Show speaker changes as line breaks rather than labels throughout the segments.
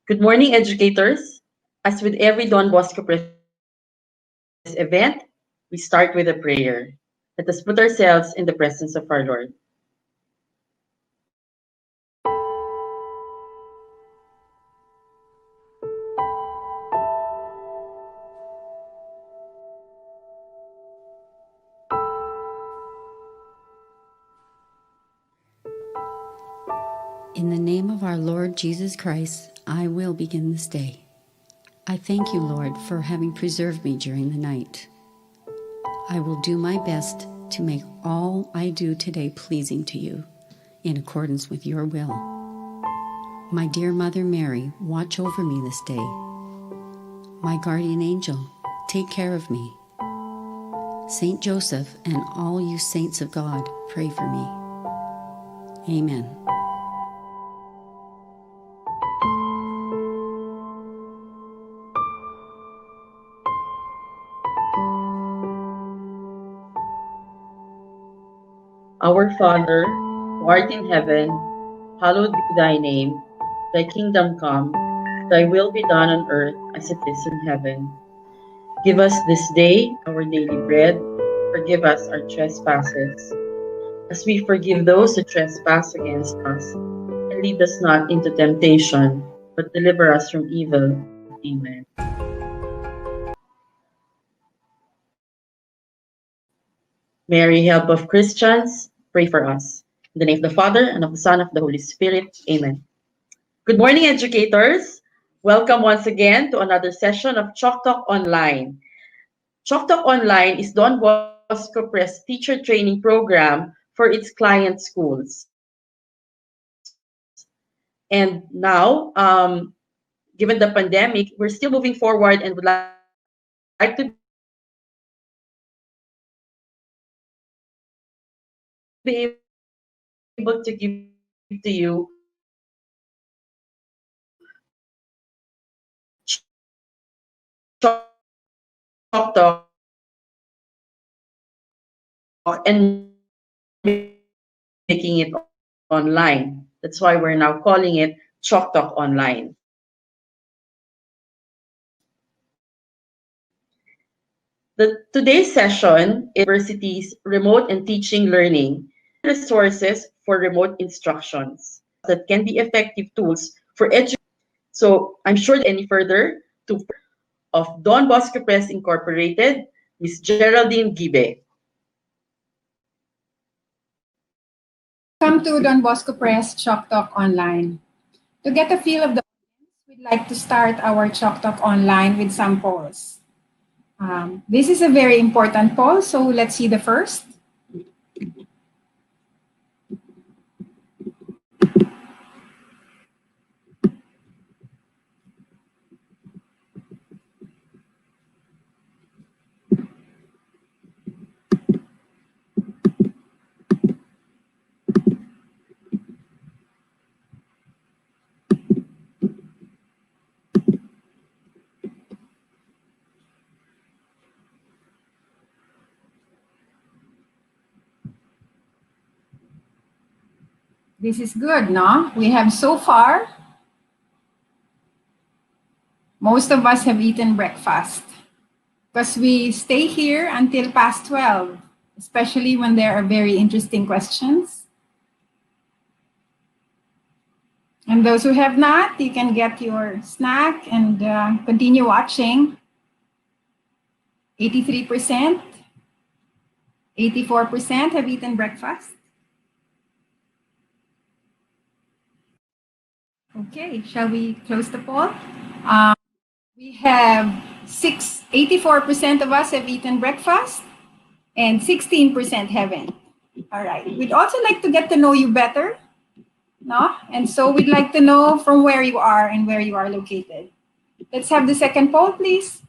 Good morning, educators. As with every Don Bosco Press event, we start with a prayer. Let us put ourselves in the presence of our Lord.
In the name of our Lord Jesus Christ, I will begin this day. I thank you, Lord, for having preserved me during the night. I will do my best to make all I do today pleasing to you, in accordance with your will. My dear Mother Mary, watch over me this day. My guardian angel, take care of me. Saint Joseph and all you saints of God, pray for me. Amen.
Our Father, who art in heaven, hallowed be thy name. Thy kingdom come, thy will be done on earth as it is in heaven. Give us this day our daily bread. Forgive us our trespasses, as we forgive those who trespass against us. And lead us not into temptation, but deliver us from evil. Amen. Mary, help of Christians, pray for us. In the name of the Father, and of the Son, and of the Holy Spirit. Amen. Good morning, educators. Welcome once again to another session of Chalk Talk Online. Chalk Talk Online is Don Bosco Press teacher training program for its client schools. And now, given the pandemic, we're still moving forward and would like to be able to give you more Chalk Talk and making it online. That's why we're now calling it Chalk Talk Online. Today's session is universities remote and teaching learning, resources for remote instructions that can be effective tools for education. So I'm sure that any further to of Don Bosco Press Incorporated, Miss Geraldine Gibe.
Welcome to Don Bosco Press Chalk Talk Online. To get a feel of the audience, we'd like to start our Chalk Talk Online with some polls. This is a very important poll, so let's see the first. This is good, no? We have so far, most of us have eaten breakfast because we stay here until past 12, especially when there are very interesting questions. And those who have not, you can get your snack and continue watching. 83%, 84% have eaten breakfast. Okay, shall we close the poll? We have 84% of us have eaten breakfast and 16% haven't. All right, we'd also like to get to know you better, no? And so we'd like to know from where you are and where you are located. Let's have the second poll, please.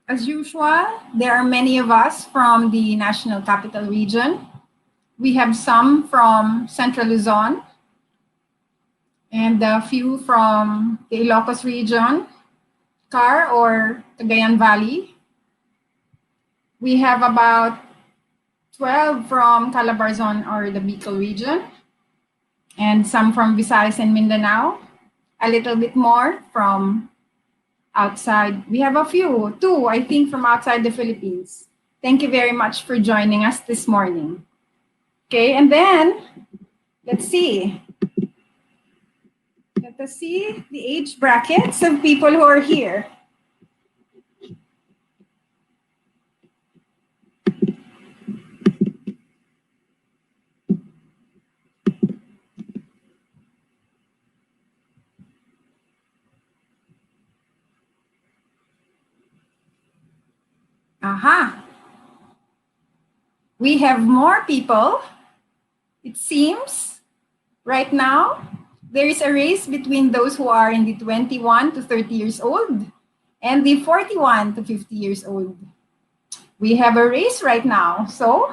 As usual, there are many of us from the National Capital Region. We have some from Central Luzon and a few from the Ilocos region, CAR or Cagayan Valley. We have about 12 from Calabarzon or the Bicol region, and some from Visayas and Mindanao, a little bit more from outside. We have a few, two, I think, from outside the Philippines. Thank you very much for joining us this morning. Okay, and then let's see. Let us see the age brackets of people who are here. Aha. We have more people. It seems right now there is a race between those who are in the 21 to 30 years old and the 41 to 50 years old. We have a race right now. So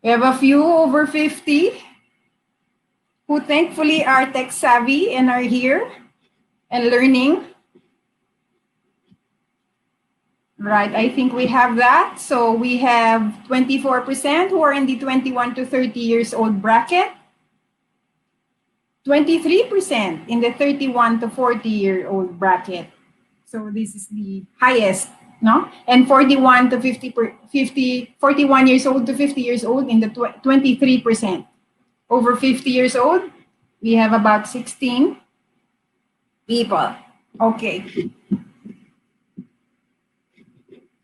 we have a few over 50 who thankfully are tech savvy and are here and learning. Right, I think we have that. So we have 24% who are in the 21 to 30 years old bracket, 23% in the 31 to 40-year-old bracket. So this is the highest, no? And 41 to 41 years old to 50 years old in the 23%. Over 50 years old, we have about 16 people. Okay.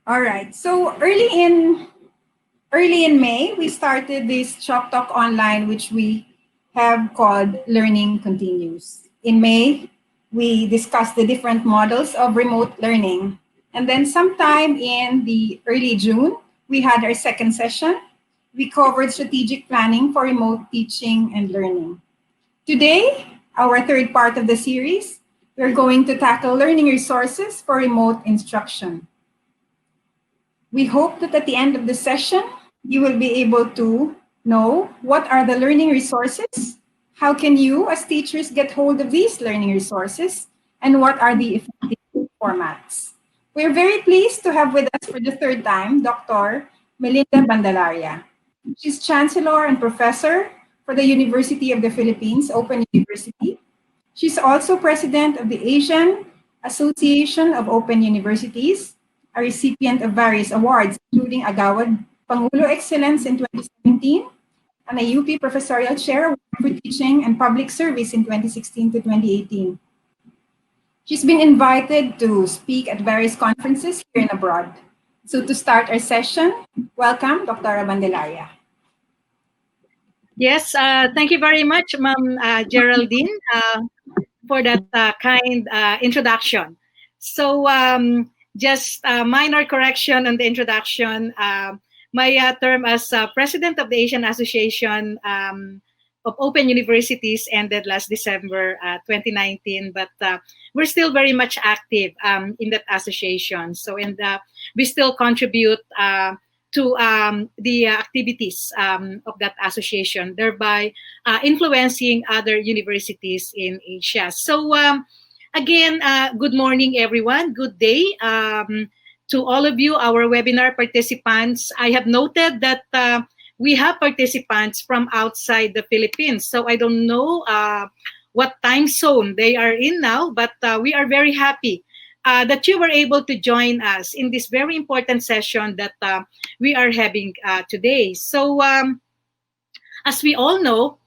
All right. So early in May, we started this Chalk Talk Online, which we have called Learning Continues. In May, we discussed the different models of remote learning. And then sometime in the early June, we had our second session. We covered strategic planning for remote teaching and learning. Today, our third part of the series, we're going to tackle learning resources for remote instruction. We hope that at the end of the session, you will be able to know what are the learning resources, how can you as teachers get hold of these learning resources, and what are the effective formats. We're very pleased to have with us for the third time, Dr. Melinda Bandalaria. She's Chancellor and Professor for the University of the Philippines, Open University. She's also President of the Asian Association of Open Universities, a recipient of various awards, including Agawad Pangulo Excellence in 2017 and a UP Professorial Chair Award for Teaching and Public Service in 2016 to 2018. She's been invited to speak at various conferences here and abroad. So to start our session, welcome, Dr. Bandelaria.
Yes, thank you very much, Ma'am Geraldine, for that kind introduction. So just a minor correction on the introduction. My term as President of the Asian Association of Open Universities ended last December 2019, but we're still very much active in that association. So, and we still contribute to the activities of that association, thereby influencing other universities in Asia. So again, good morning, everyone. Good day to all of you, our webinar participants. I have noted that we have participants from outside the Philippines. So I don't know what time zone they are in now, but we are very happy that you were able to join us in this very important session that we are having today. So as we all know,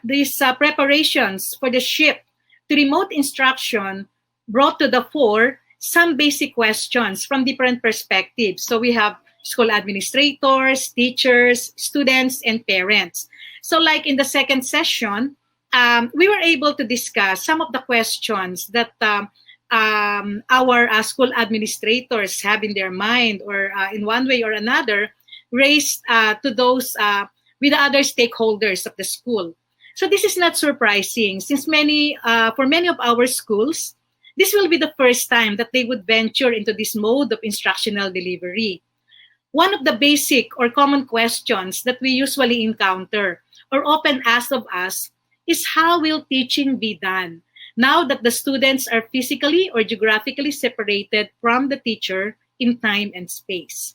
these preparations for the shift to remote instruction brought to the fore some basic questions from different perspectives. So we have school administrators, teachers, students, and parents. So like in the second session, we were able to discuss some of the questions that our school administrators have in their mind, or in one way or another raised to those with the other stakeholders of the school. So this is not surprising, since for many of our schools, this will be the first time that they would venture into this mode of instructional delivery. One of the basic or common questions that we usually encounter or often asked of us is, how will teaching be done now that the students are physically or geographically separated from the teacher in time and space?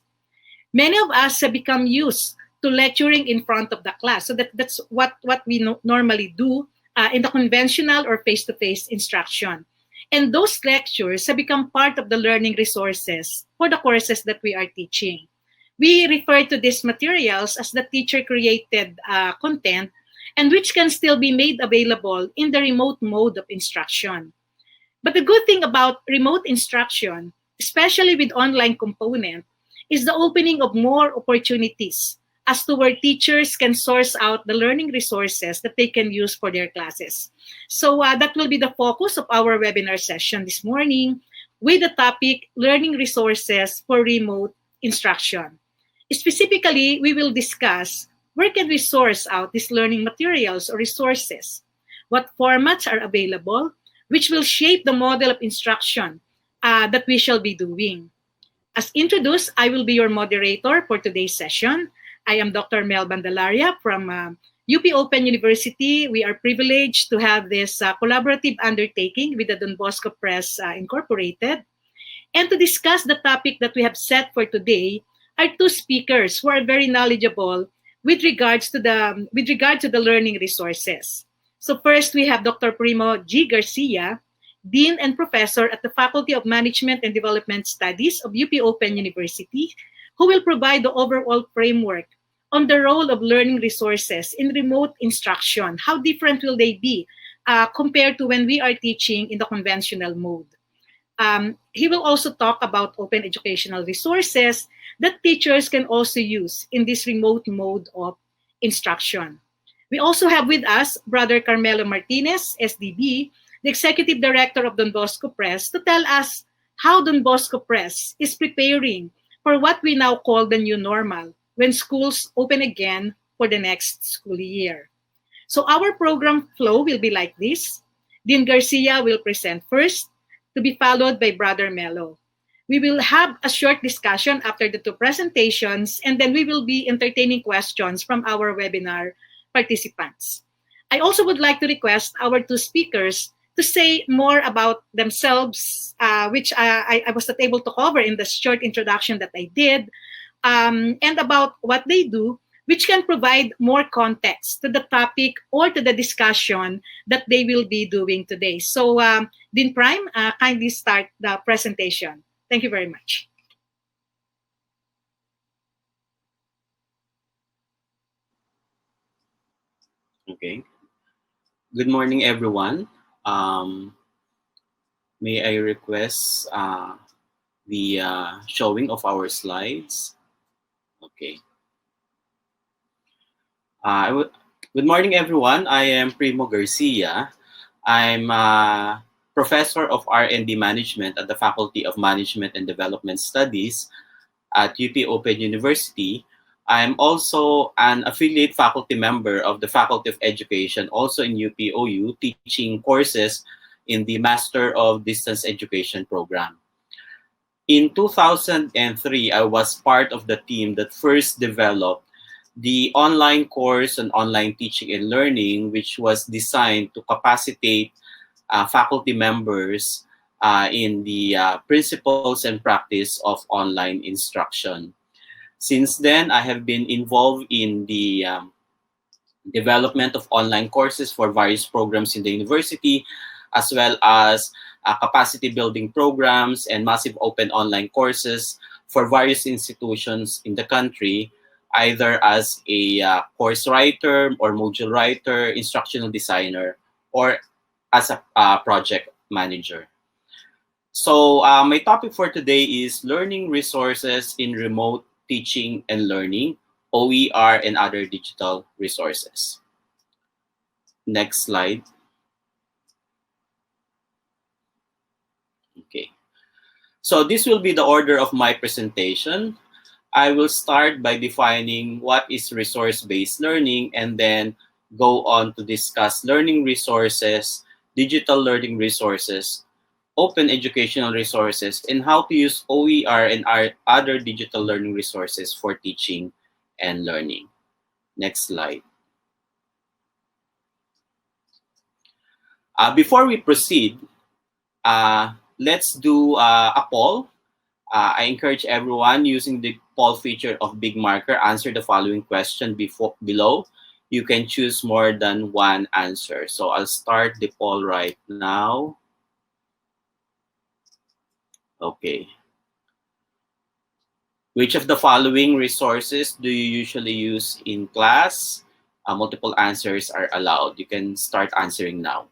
Many of us have become used to lecturing in front of the class. So that's what we normally do in the conventional or face-to-face instruction. And those lectures have become part of the learning resources for the courses that we are teaching. We refer to these materials as the teacher-created content, and which can still be made available in the remote mode of instruction. But the good thing about remote instruction, especially with online component, is the opening of more opportunities as to where teachers can source out the learning resources that they can use for their classes. So that will be the focus of our webinar session this morning, with the topic Learning Resources for Remote Instruction. Specifically, we will discuss where can we source out these learning materials or resources, what formats are available, which will shape the model of instruction that we shall be doing. As introduced, I will be your moderator for today's session. I am Dr. Mel Bandalaria from UP Open University. We are privileged to have this collaborative undertaking with the Don Bosco Press Incorporated. And to discuss the topic that we have set for today are two speakers who are very knowledgeable with regard to the learning resources. So first, we have Dr. Primo G. Garcia, Dean and Professor at the Faculty of Management and Development Studies of UP Open University, who will provide the overall framework on the role of learning resources in remote instruction. How different will they be compared to when we are teaching in the conventional mode? He will also talk about open educational resources that teachers can also use in this remote mode of instruction. We also have with us Brother Carmelo Martinez, SDB, the Executive Director of Don Bosco Press, to tell us how Don Bosco Press is preparing for what we now call the new normal when schools open again for the next school year. So our program flow will be like this. Dean Garcia will present first, to be followed by Brother Melo. We will have a short discussion after the two presentations, and then we will be entertaining questions from our webinar participants. I also would like to request our two speakers to say more about themselves, which I was not able to cover in the short introduction that I did, and about what they do, which can provide more context to the topic or to the discussion that they will be doing today. So, Dean Prime, kindly start the presentation. Thank you very much.
Okay. Good morning, everyone. May I request the showing of our slides? Okay. Good morning, everyone. I am Primo Garcia. I'm a professor of R&D Management at the Faculty of Management and Development Studies at UP Open University. I'm also an affiliate faculty member of the Faculty of Education, also in UPOU, teaching courses in the Master of Distance Education program. In 2003, I was part of the team that first developed the online course on online teaching and learning, which was designed to capacitate faculty members in the principles and practice of online instruction. Since then, I have been involved in the development of online courses for various programs in the university, as well as capacity building programs and massive open online courses for various institutions in the country, either as a course writer or module writer, instructional designer, or as a project manager. So my topic for today is learning resources in remote teaching and learning, OER and other digital resources. Next slide. Okay. So this will be the order of my presentation. I will start by defining what is resource-based learning and then go on to discuss learning resources, digital learning resources, open educational resources, and how to use OER and our other digital learning resources for teaching and learning. Next slide. Before we proceed, let's do a poll. I encourage everyone using the poll feature of Big Marker, answer the following question below. You can choose more than one answer. So I'll start the poll right now. Okay. Which of the following resources do you usually use in class? Multiple answers are allowed. You can start answering now.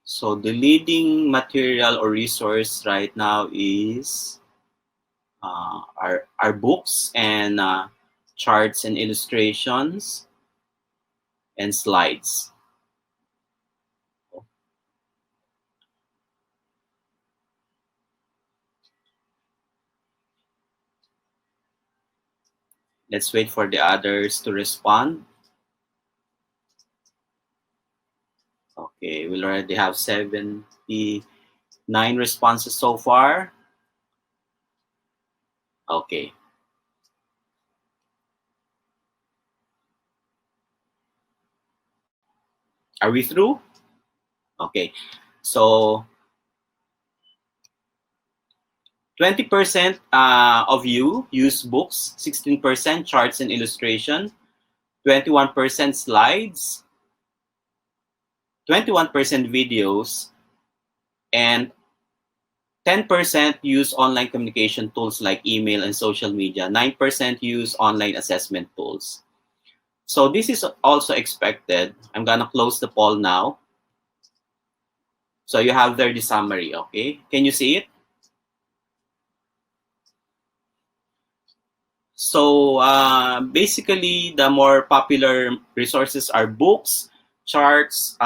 So the leading material or resource right now is our books and charts and illustrations and slides. Let's wait for the others to respond. Okay, we already have 79 responses so far. Okay. Are we through? Okay. So 20% of you use books, 16% charts and illustration, 21% slides, 21% videos, and 10% use online communication tools like email and social media. 9% use online assessment tools. So this is also expected. I'm gonna close the poll now. So you have there the summary, okay? Can you see it? So basically, the more popular resources are books, charts,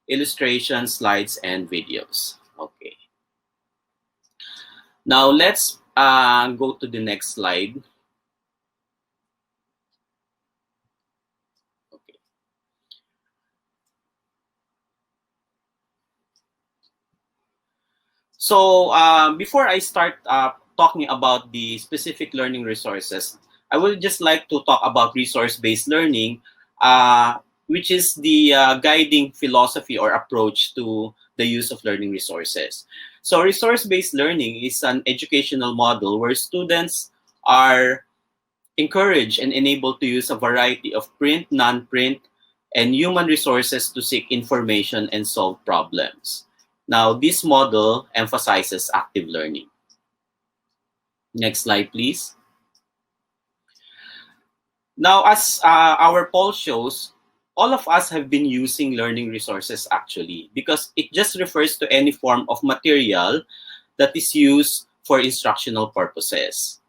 illustrations, slides, and videos. Okay. Now let's go to the next slide. Okay. So before I start talking about the specific learning resources, I would just like to talk about resource-based learning, which is the guiding philosophy or approach to the use of learning resources. So resource-based learning is an educational model where students are encouraged and enabled to use a variety of print, non-print, and human resources to seek information and solve problems. Now, this model emphasizes active learning. Next slide, please. Now, as our poll shows, all of us have been using learning resources actually, because it just refers to any form of material that is used for instructional purposes.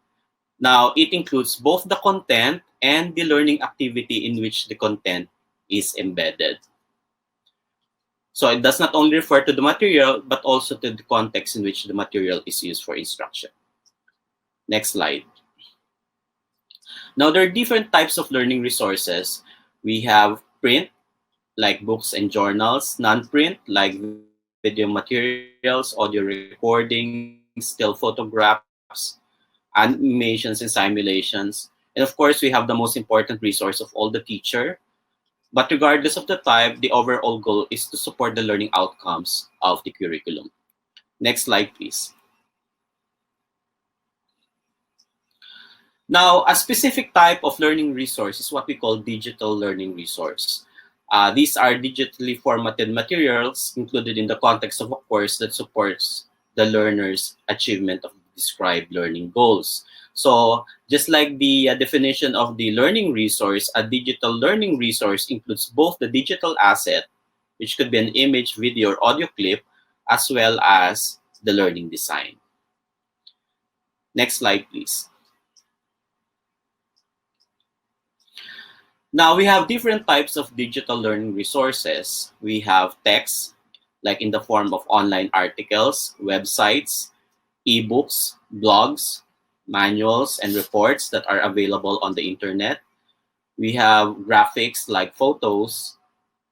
Now, it includes both the content and the learning activity in which the content is embedded. So it does not only refer to the material, but also to the context in which the material is used for instruction. Next slide. Now, there are different types of learning resources. We have print, like books and journals, non-print, like video materials, audio recordings, still photographs, animations and simulations. And of course, we have the most important resource of all, the teacher. But regardless of the type, the overall goal is to support the learning outcomes of the curriculum. Next slide, please. Now, a specific type of learning resource is what we call digital learning resource. These are digitally formatted materials included in the context of a course that supports the learner's achievement of described learning goals. So just like the definition of the learning resource, a digital learning resource includes both the digital asset, which could be an image, video, or audio clip, as well as the learning design. Next slide, please. Now we have different types of digital learning resources. We have text, like in the form of online articles, websites, ebooks, blogs, manuals, and reports that are available on the internet. We have graphics like photos,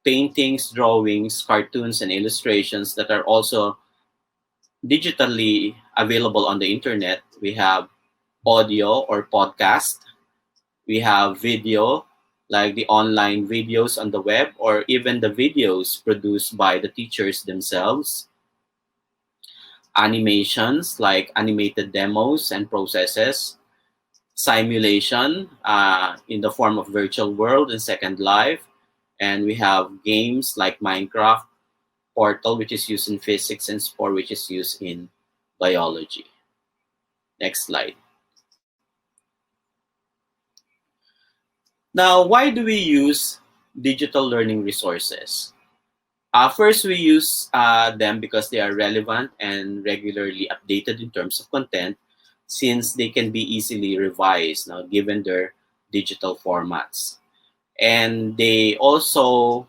paintings, drawings, cartoons, and illustrations that are also digitally available on the internet. We have audio or podcast. We have video, like the online videos on the web, or even the videos produced by the teachers themselves. Animations, like animated demos and processes. Simulation in the form of virtual world and Second Life. And we have games like Minecraft, Portal, which is used in physics, and Spore, which is used in biology. Next slide. Now, why do we use digital learning resources? First, we use them because they are relevant and regularly updated in terms of content, since they can be easily revised now, given their digital formats. And they also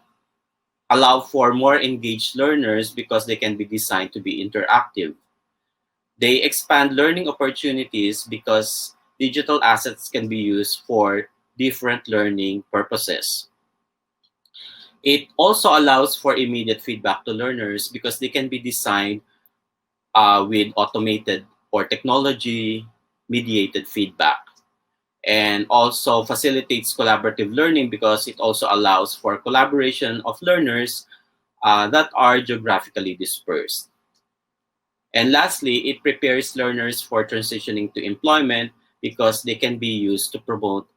allow for more engaged learners because they can be designed to be interactive. They expand learning opportunities because digital assets can be used for different learning purposes. It also allows for immediate feedback to learners because they can be designed with automated or technology mediated feedback, and also facilitates collaborative learning because it also allows for collaboration of learners that are geographically dispersed. And lastly, it prepares learners for transitioning to employment because they can be used to promote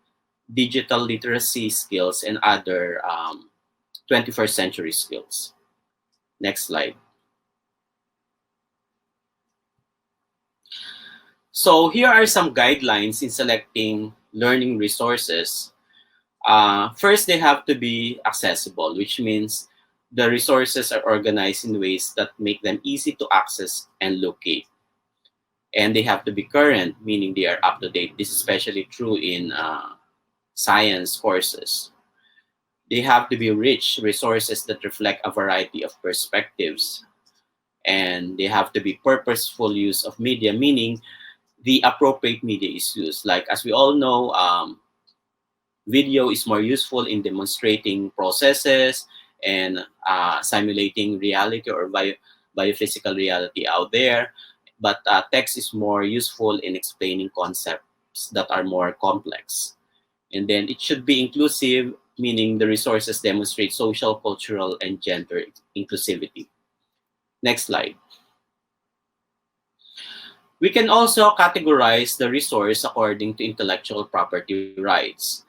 digital literacy skills and other 21st century skills. Next slide. So here are some guidelines in selecting learning resources. First, they have to be accessible, which means the resources are organized in ways that make them easy to access and locate. And they have to be current, meaning they are up to date. This is especially true in science courses. They have to be rich resources that reflect a variety of perspectives. And they have to be purposeful use of media, meaning the appropriate media is used. Like, as we all know, video is more useful in demonstrating processes and simulating reality or biophysical reality out there. But text is more useful in explaining concepts that are more complex. And then it should be inclusive, meaning the resources demonstrate social, cultural, and gender inclusivity. Next slide. We can also categorize the resource according to intellectual property rights.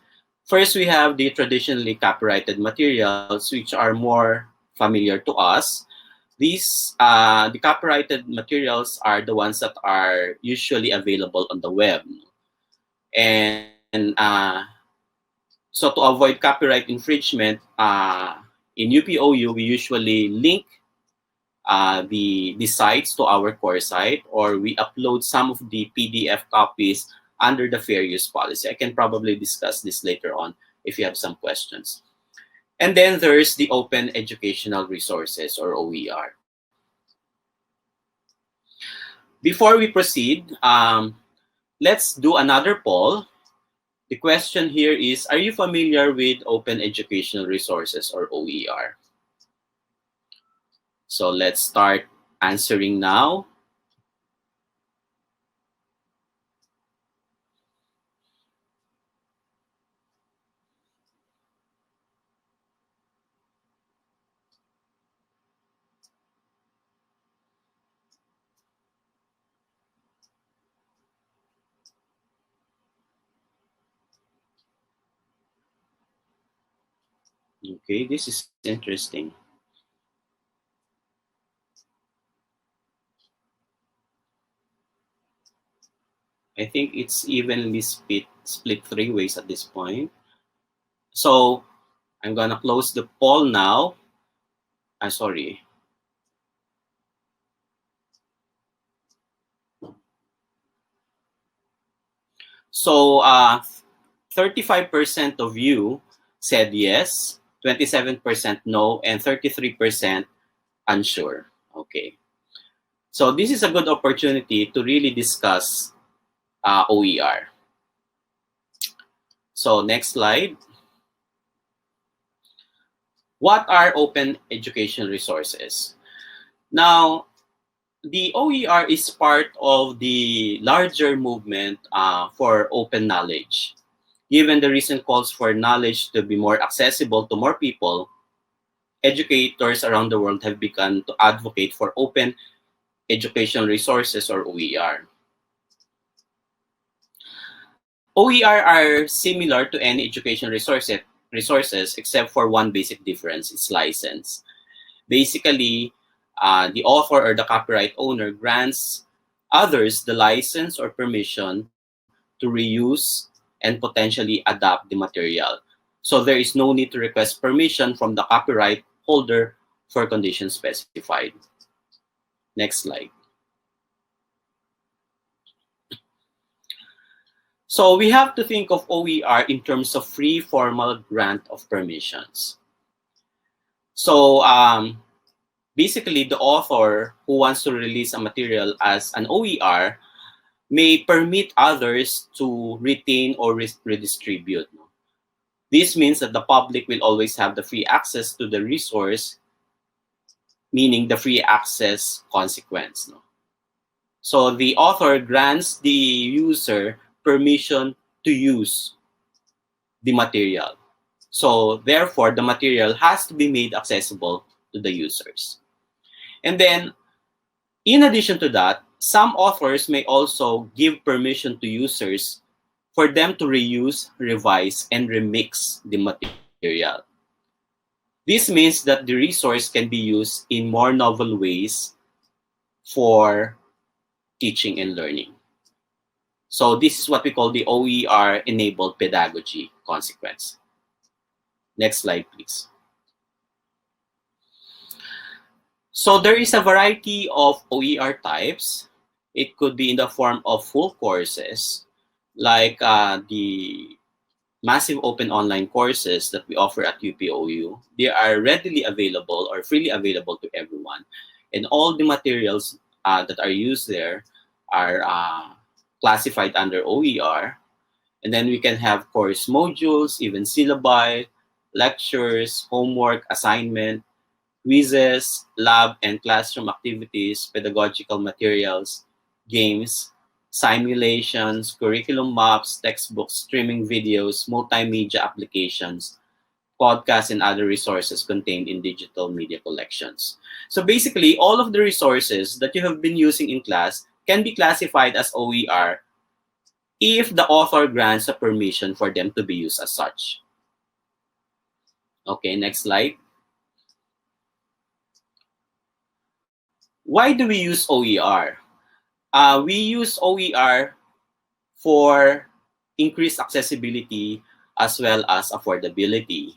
First, we have the traditionally copyrighted materials, which are more familiar to us. The copyrighted materials are the ones that are usually available on the web. And so to avoid copyright infringement, in UPOU, we usually link the sites to our core site, or we upload some of the PDF copies under the fair use policy. I can probably discuss this later on if you have some questions. And then there's the Open Educational Resources, or OER. Before we proceed, let's do another poll. The question here is, are you familiar with Open Educational Resources, or OER? So let's start answering now. Okay, this is interesting. I think it's evenly split three ways at this point. So I'm gonna close the poll now. I'm sorry. So 35% of you said yes, 27% no, and 33% unsure. Okay. So this is a good opportunity to really discuss OER. So next slide. What are open education resources? Now, the OER is part of the larger movement for open knowledge. Given the recent calls for knowledge to be more accessible to more people, educators around the world have begun to advocate for open education resources, or OER. OER are similar to any education resources except for one basic difference: it's license. Basically, the author or the copyright owner grants others the license or permission to reuse and potentially adapt the material. So there is no need to request permission from the copyright holder for conditions specified. Next slide. So we have to think of OER in terms of free formal grant of permissions. So basically, the author who wants to release a material as an OER may permit others to retain or redistribute. This means that the public will always have the free access to the resource, meaning the free access consequence. So the author grants the user permission to use the material. So therefore, the material has to be made accessible to the users. And then, in addition to that, some authors may also give permission to users for them to reuse, revise, and remix the material. This means that the resource can be used in more novel ways for teaching and learning. So this is what we call the OER-enabled pedagogy consequence. Next slide, please. So there is a variety of OER types. It could be in the form of full courses, like the massive open online courses that we offer at UPOU. They are readily available or freely available to everyone. And all the materials that are used there are classified under OER. And then we can have course modules, even syllabi, lectures, homework, assignment, quizzes, lab and classroom activities, pedagogical materials, games, simulations, curriculum maps, textbooks, streaming videos, multimedia applications, podcasts, and other resources contained in digital media collections. So basically, all of the resources that you have been using in class can be classified as OER if the author grants a permission for them to be used as such. Okay, next slide. Why do we use OER? We use OER for increased accessibility as well as affordability.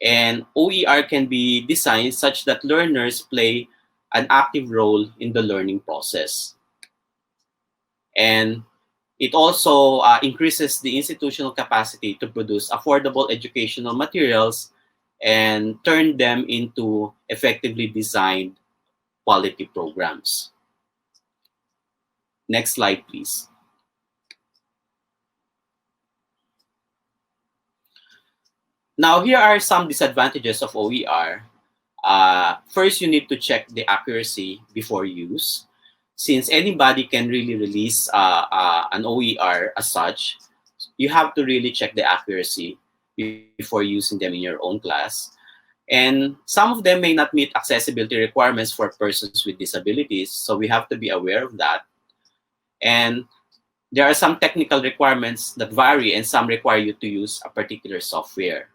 And OER can be designed such that learners play an active role in the learning process. And it also increases the institutional capacity to produce affordable educational materials and turn them into effectively designed quality programs. Next slide, please. Now, here are some disadvantages of OER. First, you need to check the accuracy before use. Since anybody can really release an OER as such, you have to really check the accuracy before using them in your own class. And some of them may not meet accessibility requirements for persons with disabilities, so we have to be aware of that. And there are some technical requirements that vary, and some require you to use a particular software.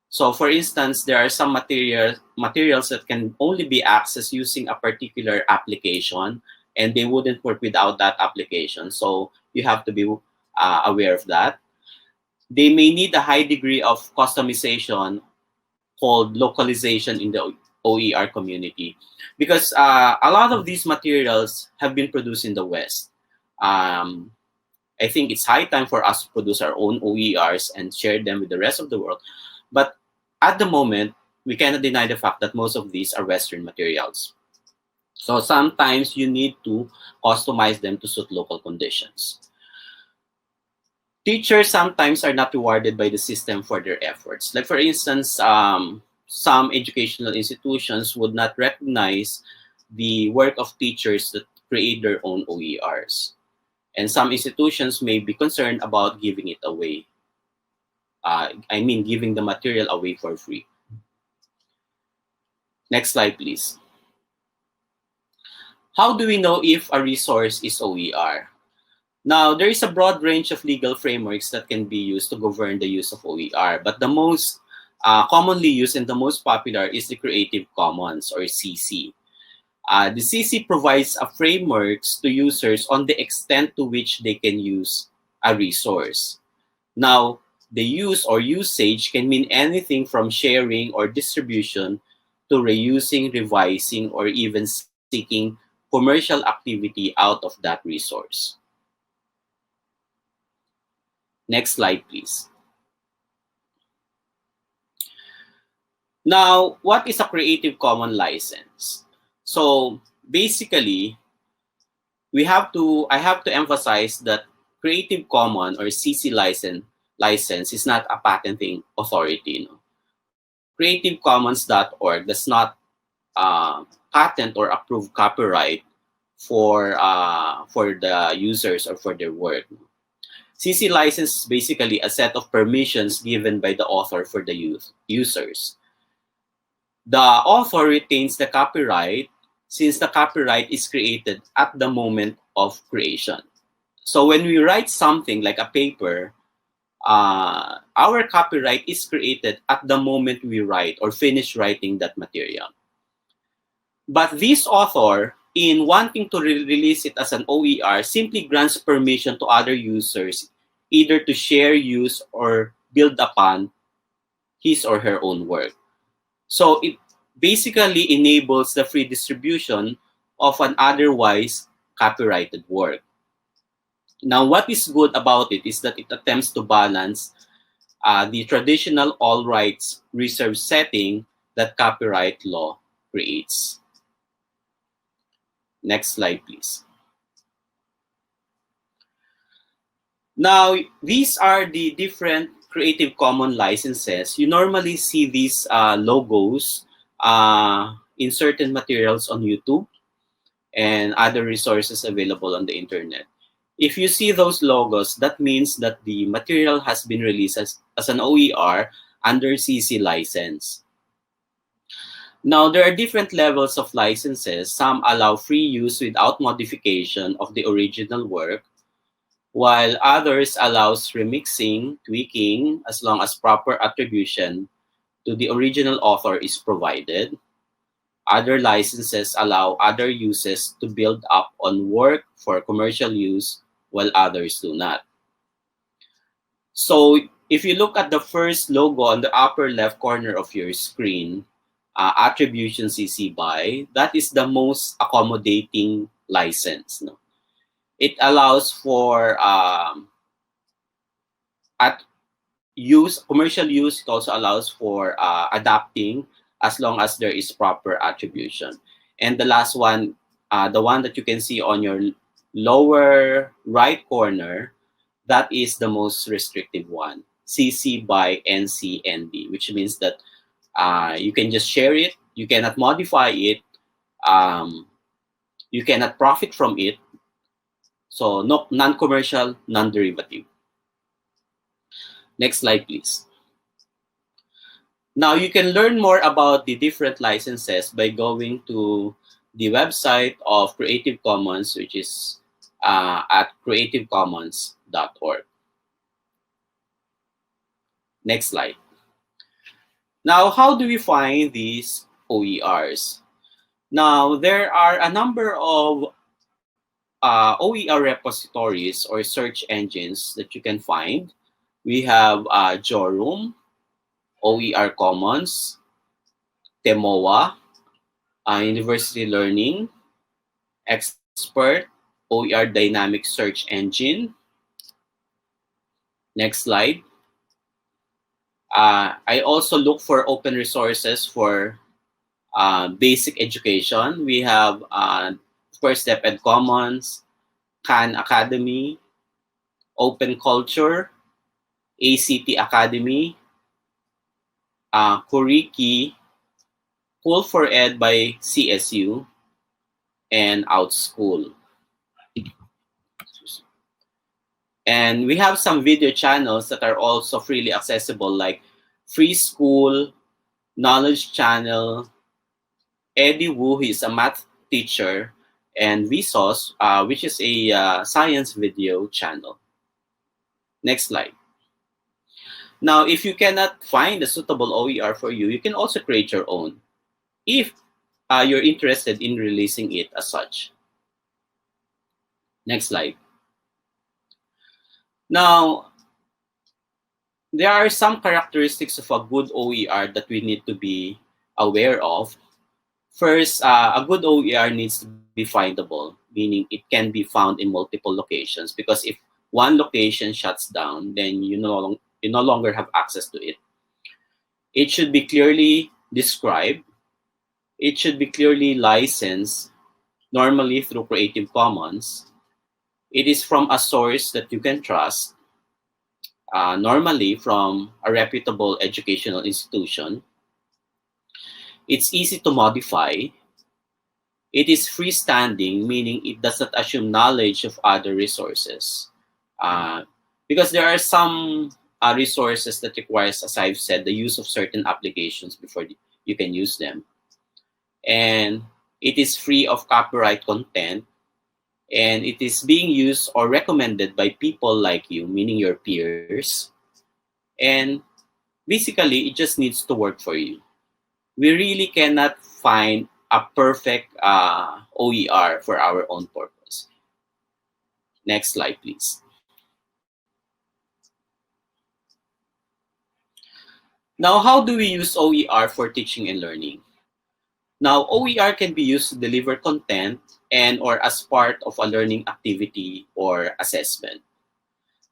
So for instance, there are some materials that can only be accessed using a particular application, and they wouldn't work without that application. So you have to be aware of that. They may need a high degree of customization called localization in the OER community, because a lot of these materials have been produced in the West. I think it's high time for us to produce our own OERs and share them with the rest of the world. But at the moment, we cannot deny the fact that most of these are Western materials. So sometimes you need to customize them to suit local conditions. Teachers sometimes are not rewarded by the system for their efforts. Like for instance, some educational institutions would not recognize the work of teachers that create their own OERs. And some institutions may be concerned about giving it away. Giving the material away for free. Next slide, please. How do we know if a resource is OER? Now, there is a broad range of legal frameworks that can be used to govern the use of OER, but the most commonly used and the most popular is the Creative Commons, or CC. The CC provides a frameworks to users on the extent to which they can use a resource. Now, the use or usage can mean anything from sharing or distribution to reusing, revising, or even seeking commercial activity out of that resource. Next slide, please. Now, what is a Creative Commons license? So basically, I have to emphasize that Creative Commons or CC license is not a patenting authority. No? CreativeCommons.org does not patent or approve copyright for the users or for their work. CC license is basically a set of permissions given by the author for the users. The author retains the copyright since the copyright is created at the moment of creation. So when we write something like a paper, our copyright is created at the moment we write or finish writing that material. But this author, in wanting to release it as an OER, simply grants permission to other users either to share, use, or build upon his or her own work. So it basically enables the free distribution of an otherwise copyrighted work. Now, what is good about it is that it attempts to balance the traditional all rights reserved setting that copyright law creates. Next slide, please. Now, these are the different Creative Commons licenses. You normally see these logos in certain materials on YouTube and other resources available on the internet. If you see those logos, that means that the material has been released as an OER under CC license. Now, there are different levels of licenses. Some allow free use without modification of the original work, while others allows remixing, tweaking, as long as proper attribution to the original author is provided. Other licenses allow other uses to build up on work for commercial use, while others do not. So if you look at the first logo on the upper left corner of your screen, attribution CC BY, that is the most accommodating license. No? It allows for commercial use. It also allows for adapting as long as there is proper attribution. And the last one, the one that you can see on your lower right corner, that is the most restrictive one, CC BY NC/ND, which means that you can just share it, you cannot modify it, you cannot profit from it. So no, non-commercial, non-derivative. Next slide, please. Now you can learn more about the different licenses by going to the website of Creative Commons, which is at creativecommons.org. Next slide. Now, how do we find these OERs? Now, there are a number of OER repositories or search engines that you can find. We have Jorum, OER Commons, Temoa, University Learning, Expert, OER Dynamic Search Engine. Next slide. I also look for open resources for basic education. We have First Step Ed Commons, Khan Academy, Open Culture, ACT Academy, Kuriki, Cool for Ed by CSU, and OutSchool. And we have some video channels that are also freely accessible, like Free School, Knowledge Channel, Eddie Wu, who is a math teacher, and Vsauce, which is a science video channel. Next slide. Now, if you cannot find a suitable OER for you, you can also create your own if you're interested in releasing it as such. Next slide. Now, there are some characteristics of a good OER that we need to be aware of. First, a good OER needs to be findable, meaning it can be found in multiple locations, because if one location shuts down, then you no longer have access to it. It should be clearly described. It should be clearly licensed, normally through Creative Commons. It is from a source that you can trust, normally from a reputable educational institution. It's easy to modify. It is freestanding, meaning it does not assume knowledge of other resources. Because there are some resources that requires, as I've said, the use of certain applications before you can use them. And it is free of copyright content, and it is being used or recommended by people like you, meaning your peers. And basically, it just needs to work for you. We really cannot find a perfect OER for our own purpose. Next slide, please. Now, how do we use OER for teaching and learning? Now, OER can be used to deliver content and or as part of a learning activity or assessment.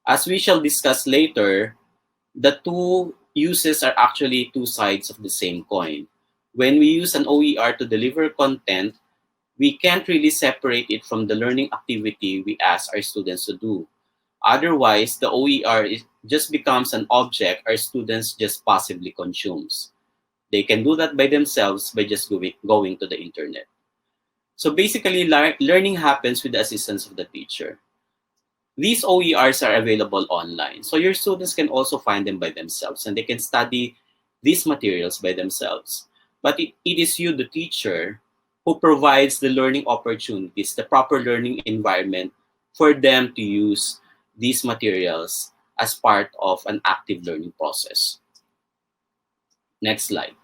As we shall discuss later, the two uses are actually two sides of the same coin. When we use an OER to deliver content, we can't really separate it from the learning activity we ask our students to do. Otherwise, the OER just becomes an object our students just passively consumes. They can do that by themselves by just going to the internet. So basically, learning happens with the assistance of the teacher. These OERs are available online, so your students can also find them by themselves, and they can study these materials by themselves. But it is you, the teacher, who provides the learning opportunities, the proper learning environment for them to use these materials as part of an active learning process. Next slide.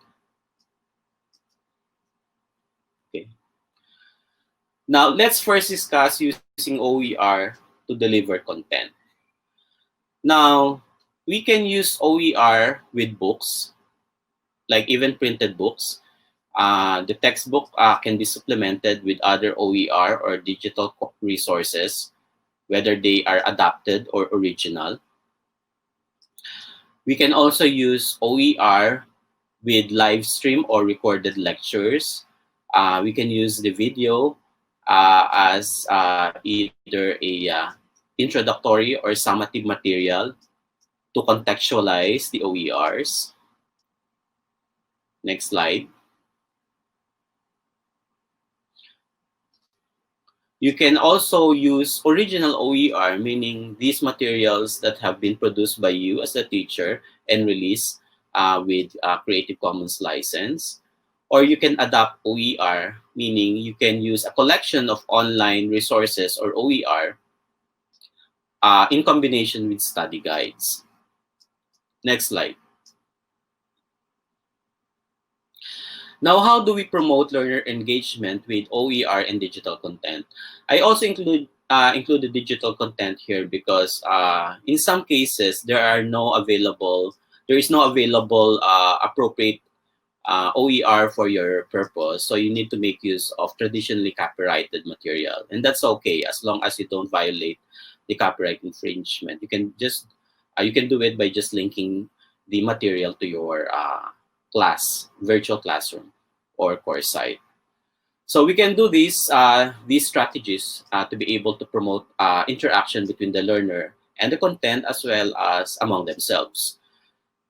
Okay. Now, let's first discuss using OER to deliver content. Now, we can use OER with books, like even printed books. The textbook can be supplemented with other OER or digital resources, whether they are adapted or original. We can also use OER with live stream or recorded lectures. We can use the video as either a introductory or summative material to contextualize the OERs. Next slide. You can also use original OER, meaning these materials that have been produced by you as a teacher and released with Creative Commons license. Or you can adapt OER, meaning you can use a collection of online resources or OER in combination with study guides. Next slide. Now, how do we promote learner engagement with OER and digital content? I also include the digital content here because in some cases there is no available appropriate OER for your purpose. So you need to make use of traditionally copyrighted material, and that's okay as long as you don't violate the copyright infringement. You can do it by just linking the material to your class, virtual classroom, or course site. So we can do these strategies to be able to promote interaction between the learner and the content as well as among themselves.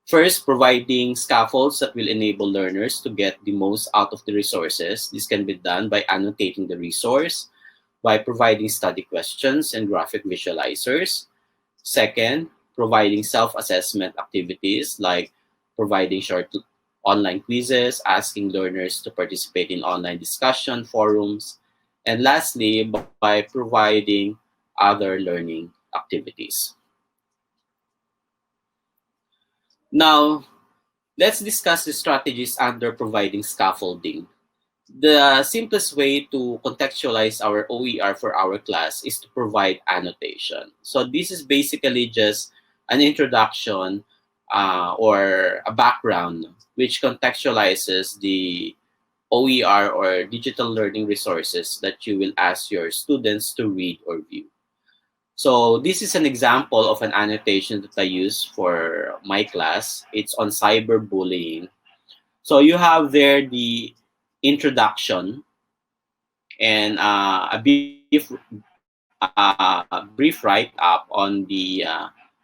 First, providing scaffolds that will enable learners to get the most out of the resources. This can be done by annotating the resource, by providing study questions and graphic visualizers. Second, providing self-assessment activities like providing short online quizzes, asking learners to participate in online discussion forums, and lastly, by providing other learning activities. Now, let's discuss the strategies under providing scaffolding. The simplest way to contextualize our OER for our class is to provide annotation. So this is basically just an introduction or a background which contextualizes the OER or digital learning resources that you will ask your students to read or view. So this is an example of an annotation that I use for my class. It's on cyberbullying. So you have there the introduction and a brief write-up on the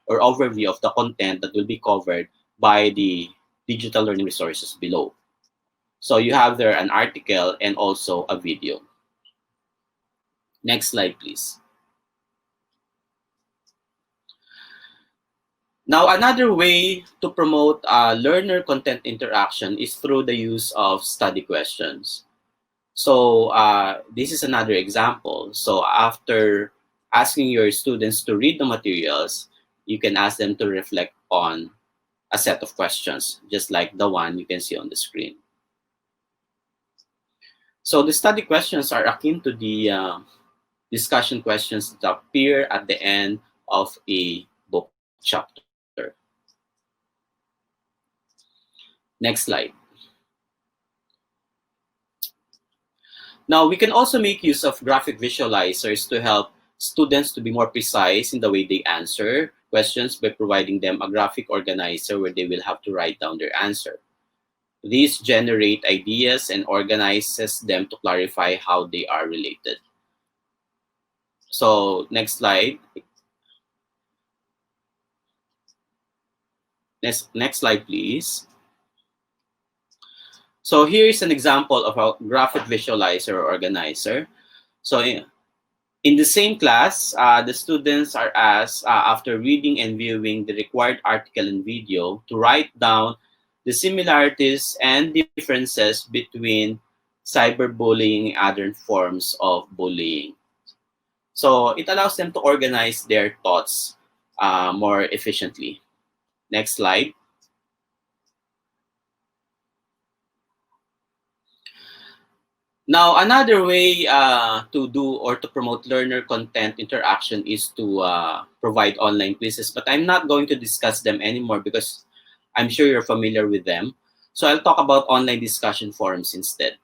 or overview of the content that will be covered by the digital learning resources below. So you have there an article and also a video. Next slide, please. Now, another way to promote learner content interaction is through the use of study questions. So this is another example. So after asking your students to read the materials, you can ask them to reflect on a set of questions, just like the one you can see on the screen. So the study questions are akin to the discussion questions that appear at the end of a book chapter. Next slide. Now, we can also make use of graphic visualizers to help students to be more precise in the way they answer questions by providing them a graphic organizer where they will have to write down their answer. These generate ideas and organizes them to clarify how they are related. So, next slide. Next slide, please. So here is an example of a graphic visualizer or organizer. So in the same class, the students are asked, after reading and viewing the required article and video, to write down the similarities and differences between cyberbullying and other forms of bullying. So it allows them to organize their thoughts more efficiently. Next slide. Now, another way to do or to promote learner content interaction is to provide online quizzes, but I'm not going to discuss them anymore because I'm sure you're familiar with them. So I'll talk about online discussion forums instead.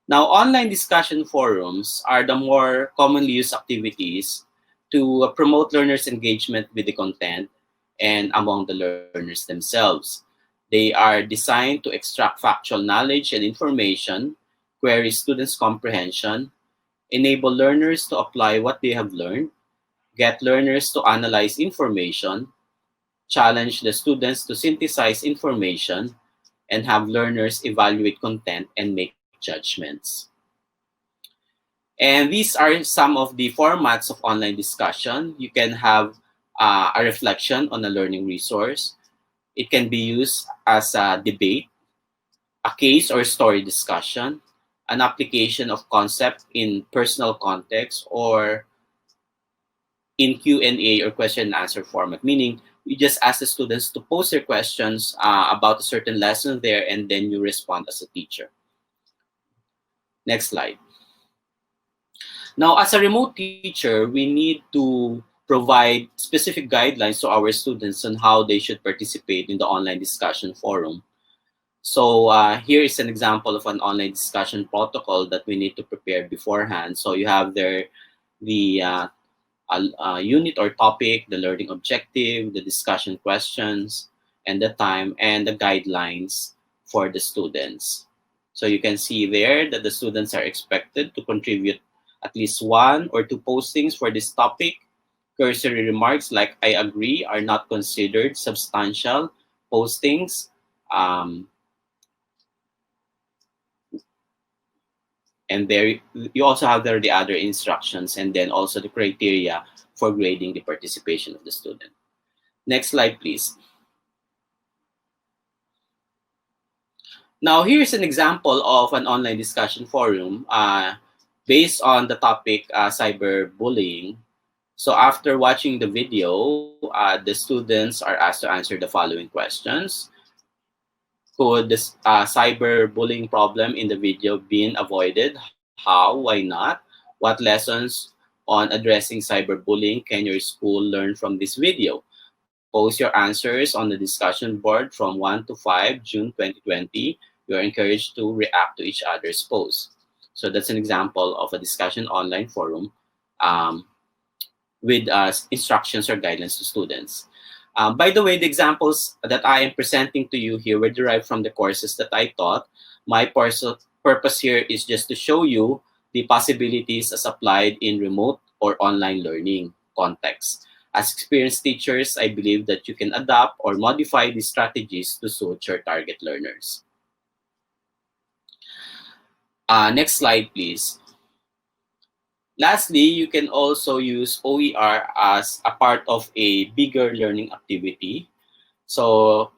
Now, online discussion forums are the more commonly used activities to promote learners' engagement with the content and among the learners themselves. They are designed to extract factual knowledge and information, query students' comprehension, enable learners to apply what they have learned, get learners to analyze information, challenge the students to synthesize information, and have learners evaluate content and make judgments. And these are some of the formats of online discussion. You can have a reflection on a learning resource. It can be used as a debate, a case or story discussion, an application of concept in personal context, or in Q&A or question and answer format, meaning you just ask the students to post their questions about a certain lesson there, and then you respond as a teacher. Next slide. Now, as a remote teacher, we need to provide specific guidelines to our students on how they should participate in the online discussion forum. So here is an example of an online discussion protocol that we need to prepare beforehand. So you have there the unit or topic, the learning objective, the discussion questions, and the time and the guidelines for the students. So you can see there that the students are expected to contribute at least 1 or 2 postings for this topic. Cursory remarks like "I agree" are not considered substantial postings. And there you also have there the other instructions and then also the criteria for grading the participation of the student. Next slide, please. Now, here's an example of an online discussion forum based on the topic cyberbullying. So after watching the video, the students are asked to answer the following questions. Could this cyberbullying problem in the video been avoided? How? Why not? What lessons on addressing cyberbullying can your school learn from this video? Post your answers on the discussion board from 1 to 5, June 2020. You are encouraged to react to each other's posts. So that's an example of a discussion online forum with instructions or guidelines to students. By the way, the examples that I am presenting to you here were derived from the courses that I taught. My purpose here is just to show you the possibilities as applied in remote or online learning context. As experienced teachers, I believe that you can adapt or modify these strategies to suit your target learners. Next slide, please. Lastly, you can also use OER as a part of a bigger learning activity. So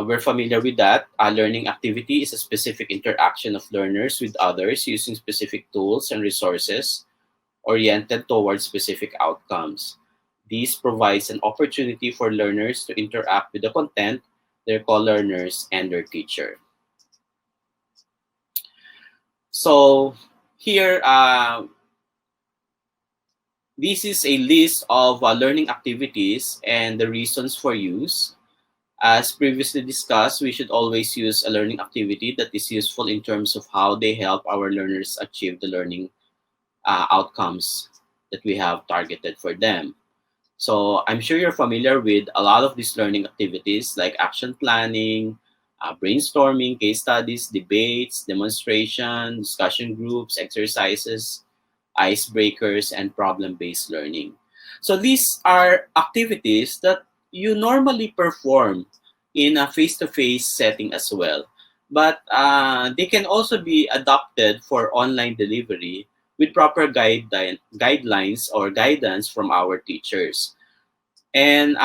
we're familiar with that. A learning activity is a specific interaction of learners with others using specific tools and resources oriented towards specific outcomes. This provides an opportunity for learners to interact with the content, their co-learners, and their teacher. So here, this is a list of learning activities and the reasons for use. As previously discussed, we should always use a learning activity that is useful in terms of how they help our learners achieve the learning outcomes that we have targeted for them. So I'm sure you're familiar with a lot of these learning activities like action planning, brainstorming, case studies, debates, demonstration, discussion groups, exercises, icebreakers, and problem-based learning. So these are activities that you normally perform in a face-to-face setting as well. But they can also be adopted for online delivery with proper guidelines or guidance from our teachers. And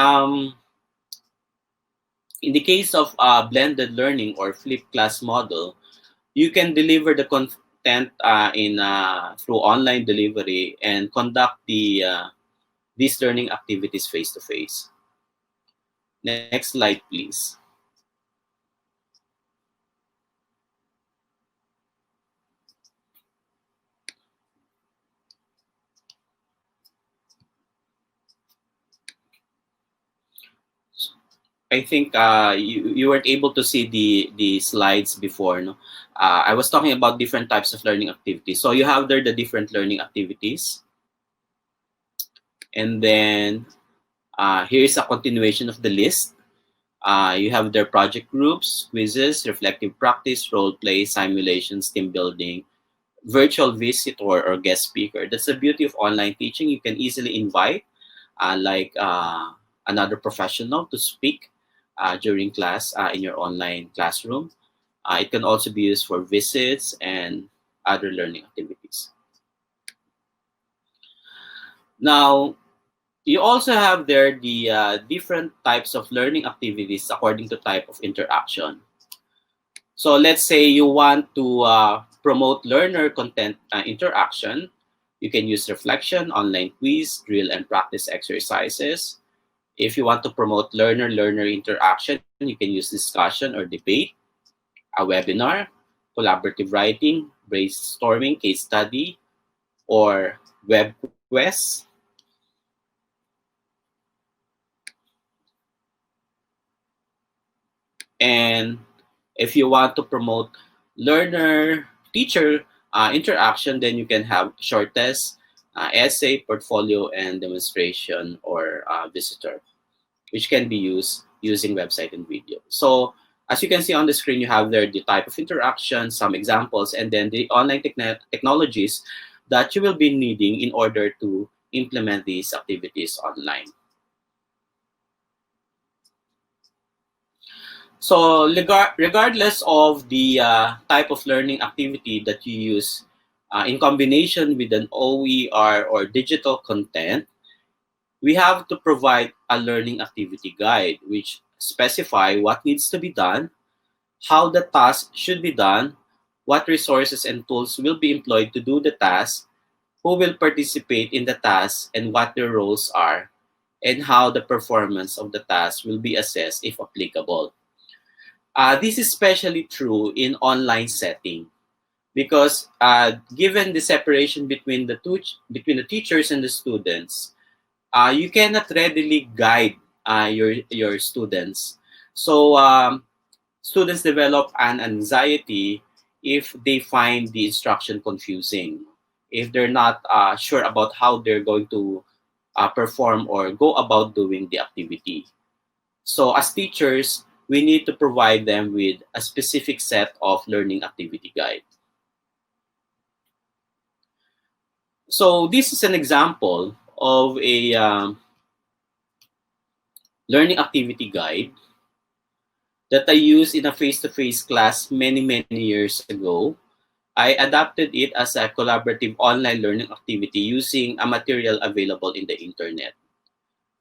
in the case of blended learning or flipped class model, you can deliver the content through online delivery and conduct these learning activities face to face. Next slide, please. I think you weren't able to see the slides before. No? I was talking about different types of learning activities. So you have there the different learning activities. And then here's a continuation of the list. You have their project groups, quizzes, reflective practice, role play, simulations, team building, virtual visitor or guest speaker. That's the beauty of online teaching. You can easily invite another professional to speak during class in your online classroom. It can also be used for visits and other learning activities. Now, you also have there the different types of learning activities according to type of interaction. So let's say you want to promote learner content interaction. You can use reflection, online quiz, drill and practice exercises. If you want to promote learner-learner interaction, you can use discussion or debate, a webinar, collaborative writing, brainstorming, case study, or web quests. And if you want to promote learner-teacher interaction, then you can have short tests, essay, portfolio, and demonstration or visitor, which can be used using website and video. So as you can see on the screen, you have there the type of interaction, some examples, and then the online technologies that you will be needing in order to implement these activities online. So regardless of the type of learning activity that you use, in combination with an OER or digital content, we have to provide a learning activity guide which specify what needs to be done, how the task should be done, what resources and tools will be employed to do the task, who will participate in the task and what their roles are, and how the performance of the task will be assessed if applicable. This is especially true in online setting because given the separation between between the teachers and the students, you cannot readily guide your students. So students develop an anxiety if they find the instruction confusing, if they're not sure about how they're going to perform or go about doing the activity. So as teachers, we need to provide them with a specific set of learning activity guide. So this is an example of a learning activity guide that I used in a face-to-face class many years ago. I adapted it as a collaborative online learning activity using a material available in the internet.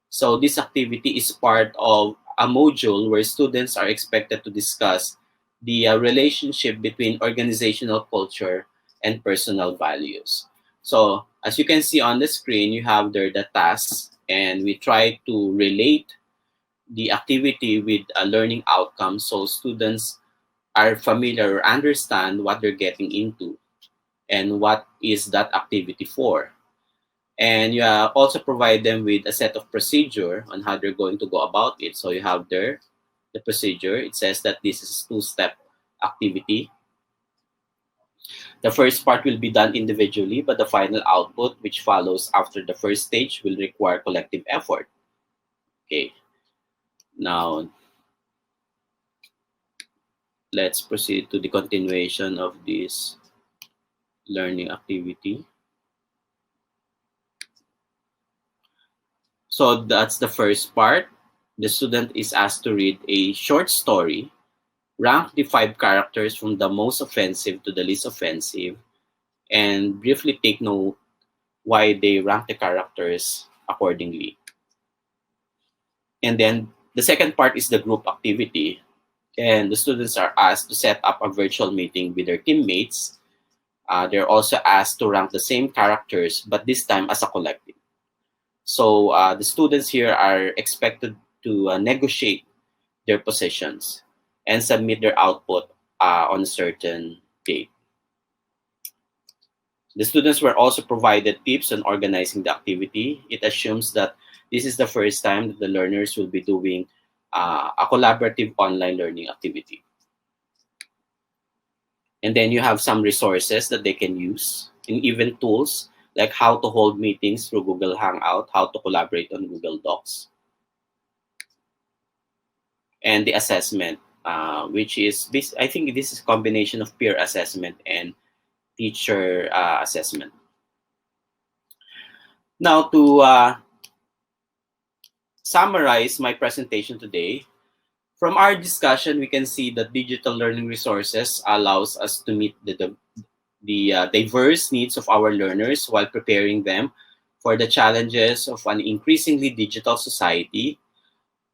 So this activity is part of a module where students are expected to discuss the relationship between organizational culture and personal values. So as you can see on the screen, you have there the tasks, and we try to relate the activity with a learning outcome so students are familiar or understand what they're getting into and what is that activity for. And you also provide them with a set of procedure on how they're going to go about it. So you have there the procedure. It says that this is a two-step activity. The first part will be done individually, but the final output, which follows after the first stage, will require collective effort. Okay. Now, let's proceed to the continuation of this learning activity. So that's the first part. The student is asked to read a short story, rank the 5 characters from the most offensive to the least offensive, and briefly take note why they rank the characters accordingly. And then the second part is the group activity. And the students are asked to set up a virtual meeting with their teammates. They're also asked to rank the same characters, but this time as a collective. So the students here are expected to negotiate their positions and submit their output on a certain date. The students were also provided tips on organizing the activity. It assumes that this is the first time that the learners will be doing a collaborative online learning activity. And then you have some resources that they can use, and even tools like how to hold meetings through Google Hangout, how to collaborate on Google Docs. And the assessment, which is, I think this is a combination of peer assessment and teacher assessment. Now to summarize my presentation today, from our discussion, we can see that digital learning resources allows us to meet the diverse needs of our learners while preparing them for the challenges of an increasingly digital society.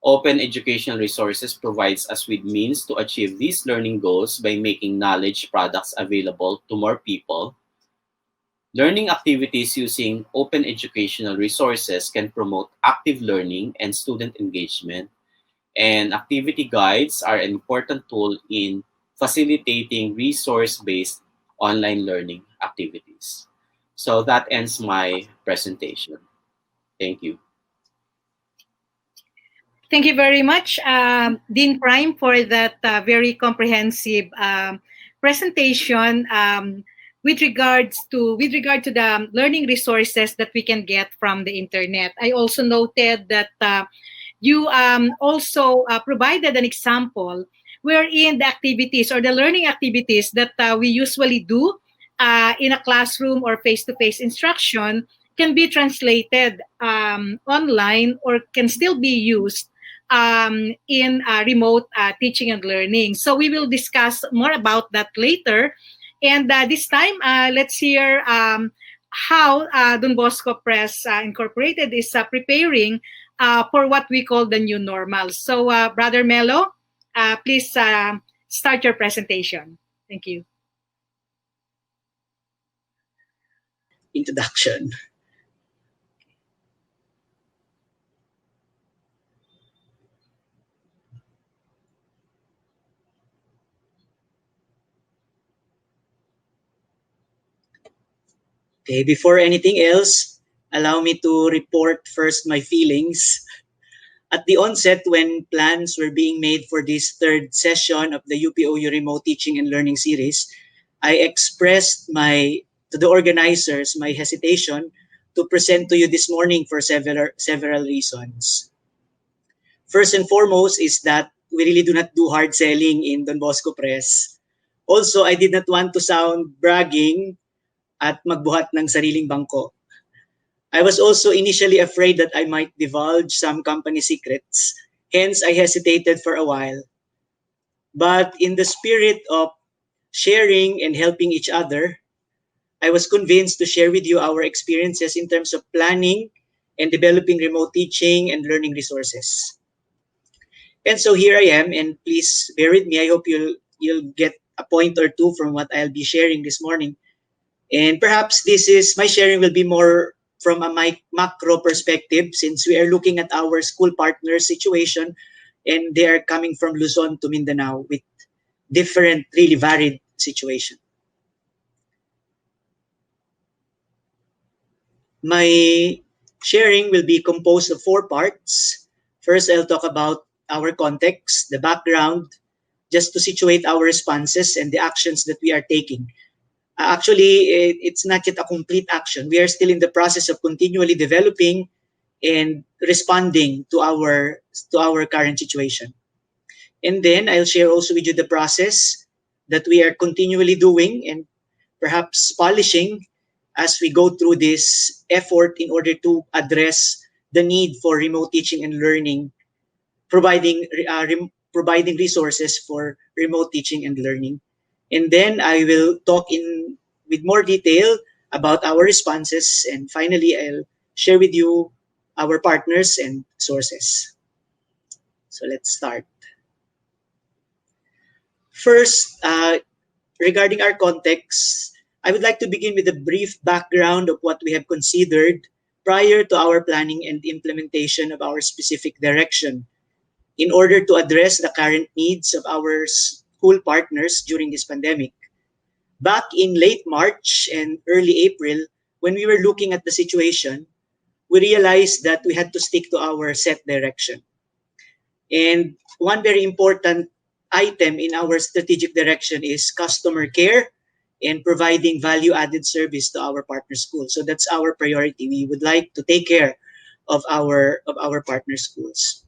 Open educational resources provides us with means to achieve these learning goals by making knowledge products available to more people. Learning activities using open educational resources can promote active learning and student engagement, and activity guides are an important tool in facilitating resource-based online learning activities. So that ends my presentation. Thank you.
Thank you very much, Dean Prime, for that very comprehensive presentation with regard to the learning resources that we can get from the internet. I also noted that you also provided an example wherein the activities or the learning activities that we usually do in a classroom or face-to-face instruction can be translated online or can still be used in remote teaching and learning. So we will discuss more about that later. And this time, let's hear how Don Bosco Press Incorporated is preparing for what we call the new normal. So, Brother Melo, please start your presentation. Thank you.
Introduction. Okay, before anything else, allow me to report first my feelings. At the onset, when plans were being made for this third session of the UPOU Remote Teaching and Learning Series, I expressed to the organizers my hesitation to present to you this morning for several reasons. First and foremost is that we really do not do hard selling in Don Bosco Press. Also, I did not want to sound bragging at magbuhat ng sariling bangko. I was also initially afraid that I might divulge some company secrets. Hence, I hesitated for a while. But in the spirit of sharing and helping each other, I was convinced to share with you our experiences in terms of planning and developing remote teaching and learning resources. And so here I am, and please bear with me. I hope you'll get a point or two from what I'll be sharing this morning. And perhaps my sharing will be more from a macro perspective, since we are looking at our school partners situation and they are coming from Luzon to Mindanao with different, really varied situation. My sharing will be composed of 4 parts. First, I'll talk about our context, the background, just to situate our responses and the actions that we are taking. Actually, it's not yet a complete action. We are still in the process of continually developing and responding to our current situation. And then I'll share also with you the process that we are continually doing and perhaps polishing as we go through this effort in order to address the need for remote teaching and learning, providing resources for remote teaching and learning. And then I will talk with more detail about our responses. And finally, I'll share with you our partners and sources. So let's start. First, regarding our context, I would like to begin with a brief background of what we have considered prior to our planning and implementation of our specific direction in order to address the current needs of our school partners during this pandemic. Back in late March and early April, when we were looking at the situation, we realized that we had to stick to our set direction. And one very important item in our strategic direction is customer care and providing value-added service to our partner schools. So that's our priority. We would like to take care of our partner schools.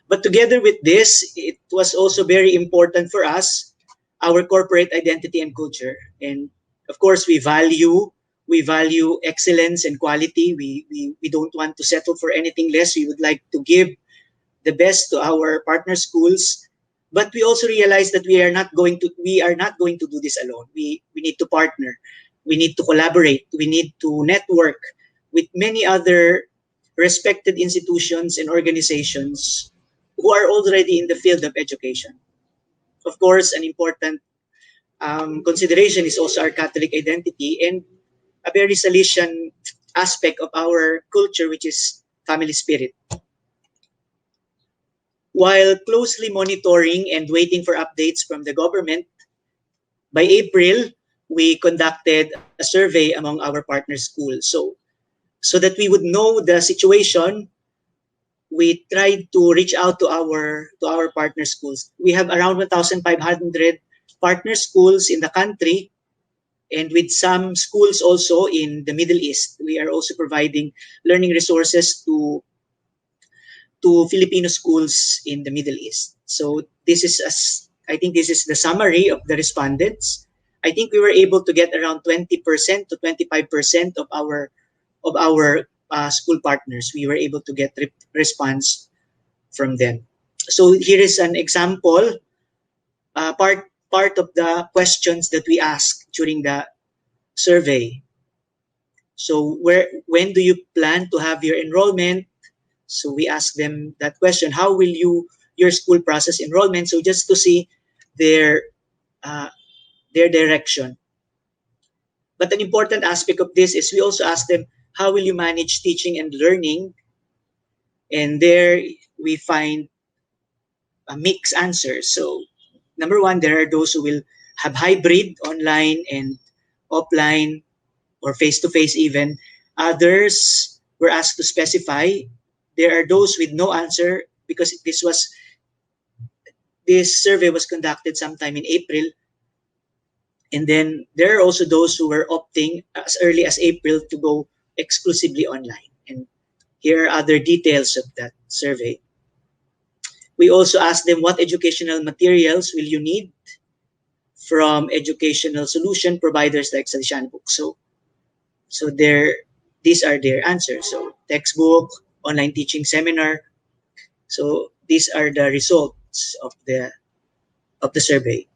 But together with this, it was also very important for us, our corporate identity and culture. And of course, we value excellence and quality. We don't want to settle for anything less. We would like to give the best to our partner schools. But we also realize that we are not going to do this alone. We need to partner. We need to collaborate. We need to network with many other respected institutions and organizations who are already in the field of education. Of course, an important consideration is also our Catholic identity and a very Salesian aspect of our culture, which is family spirit. While closely monitoring and waiting for updates from the government, by April, we conducted a survey among our partner schools. So that we would know the situation, we tried to reach out to our partner schools. We have around 1,500 partner schools in the country, and with some schools also in the Middle East. We are also providing learning resources to to Filipino schools in the Middle East. So I think this is the summary of the respondents. I think we were able to get around 20% to 25% of our school partners. We were able to get response from them. So here is an example, part of the questions that we asked during the survey. So when do you plan to have your enrollment? So we asked them that question. How will your school process enrollment? So just to see their direction. But an important aspect of this is we also asked them, how will you manage teaching and learning? And there we find a mixed answer. So number one, there are those who will have hybrid, online and offline, or face-to-face even. Others were asked to specify. There are those with no answer because this survey was conducted sometime in April. And then there are also those who were opting as early as April to go exclusively online. And here are other details of that survey. We also asked them, what educational materials will you need from educational solution providers like Salesian Books? So these are their answers. So textbook, online teaching seminar. So these are the results of the survey.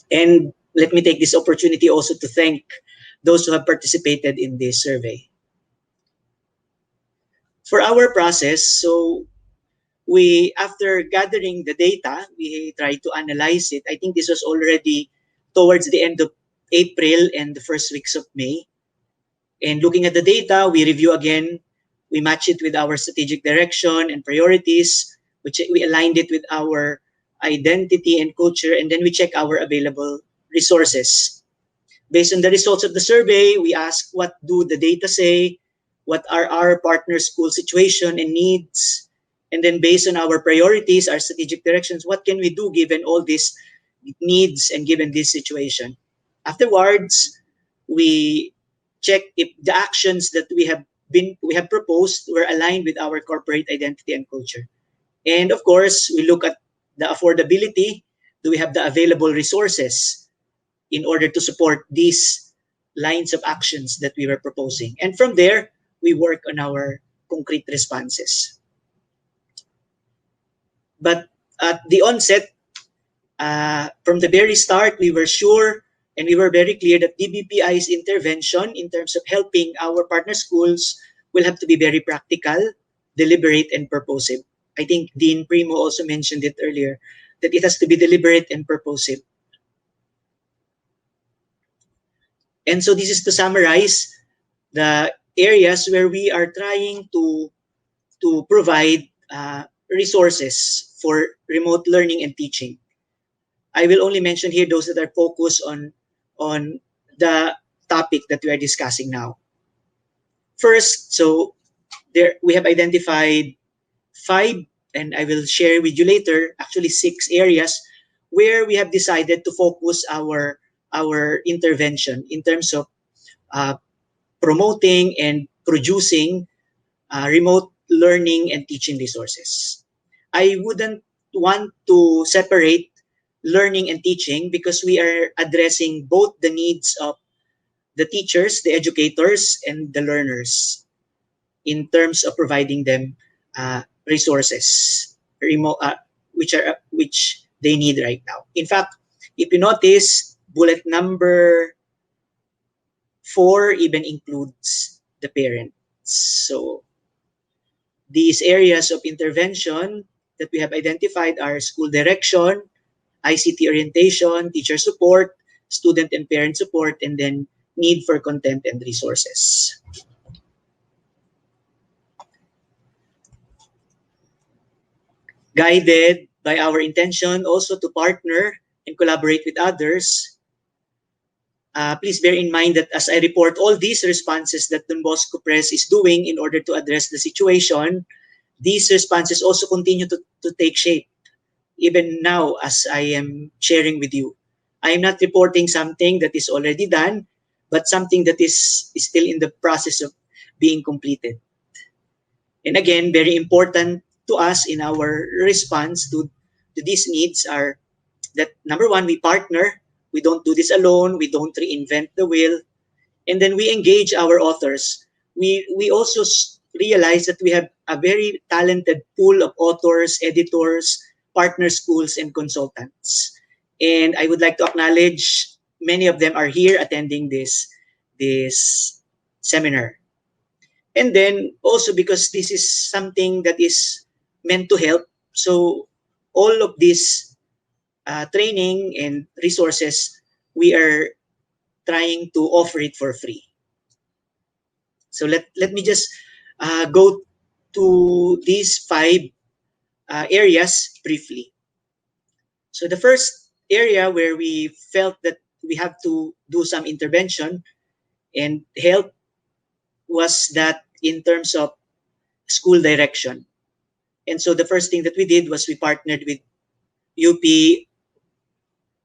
And let me take this opportunity also to thank those who have participated in this survey. For our process, so after gathering the data, we tried to analyze it. I think this was already towards the end of April and the first weeks of May. And looking at the data, we review again, we match it with our strategic direction and priorities, which we aligned it with our identity and culture, and then we check our available resources. Based on the results of the survey, we ask, what do the data say? What are our partner school situation and needs? And then based on our priorities, our strategic directions, what can we do given all these needs and given this situation? Afterwards, we check if the actions that we have proposed were aligned with our corporate identity and culture. And of course, we look at the affordability. Do we have the available resources in order to support these lines of actions that we were proposing? And from there, we work on our concrete responses. But at the onset, from the very start, we were sure and we were very clear that DBPI's intervention in terms of helping our partner schools will have to be very practical, deliberate, and purposive. I think Dean Primo also mentioned it earlier, that it has to be deliberate and purposive. And so this is to summarize the areas where we are trying to provide resources for remote learning and teaching. I will only mention here those that are focused on the topic that we are discussing now. First, so there we have identified 5, and I will share with you later, actually 6 areas where we have decided to focus our intervention in terms of promoting and producing remote learning and teaching resources. I wouldn't want to separate learning and teaching because we are addressing both the needs of the teachers, the educators, and the learners in terms of providing them resources which they need right now. In fact, if you notice, bullet number 4 even includes the parents. So these areas of intervention that we have identified are school direction, ICT orientation, teacher support, student and parent support, and then need for content and resources. Guided by our intention also to partner and collaborate with others, please bear in mind that as I report all these responses that Don Bosco Press is doing in order to address the situation, these responses also continue to take shape. Even now, as I am sharing with you, I am not reporting something that is already done, but something that is still in the process of being completed. And again, very important to us in our response to these needs are that number one, we partner. We don't do this alone. We don't reinvent the wheel. And then we engage our authors. We also realize that we have a very talented pool of authors, editors, partner schools, and consultants. And I would like to acknowledge many of them are here attending this seminar. And then also because this is something that is meant to help, so all of this training and resources, we are trying to offer it for free. So let me just go to these five areas briefly. So the first area where we felt that we have to do some intervention and help was that in terms of school direction. And so the first thing that we did was we partnered with UP,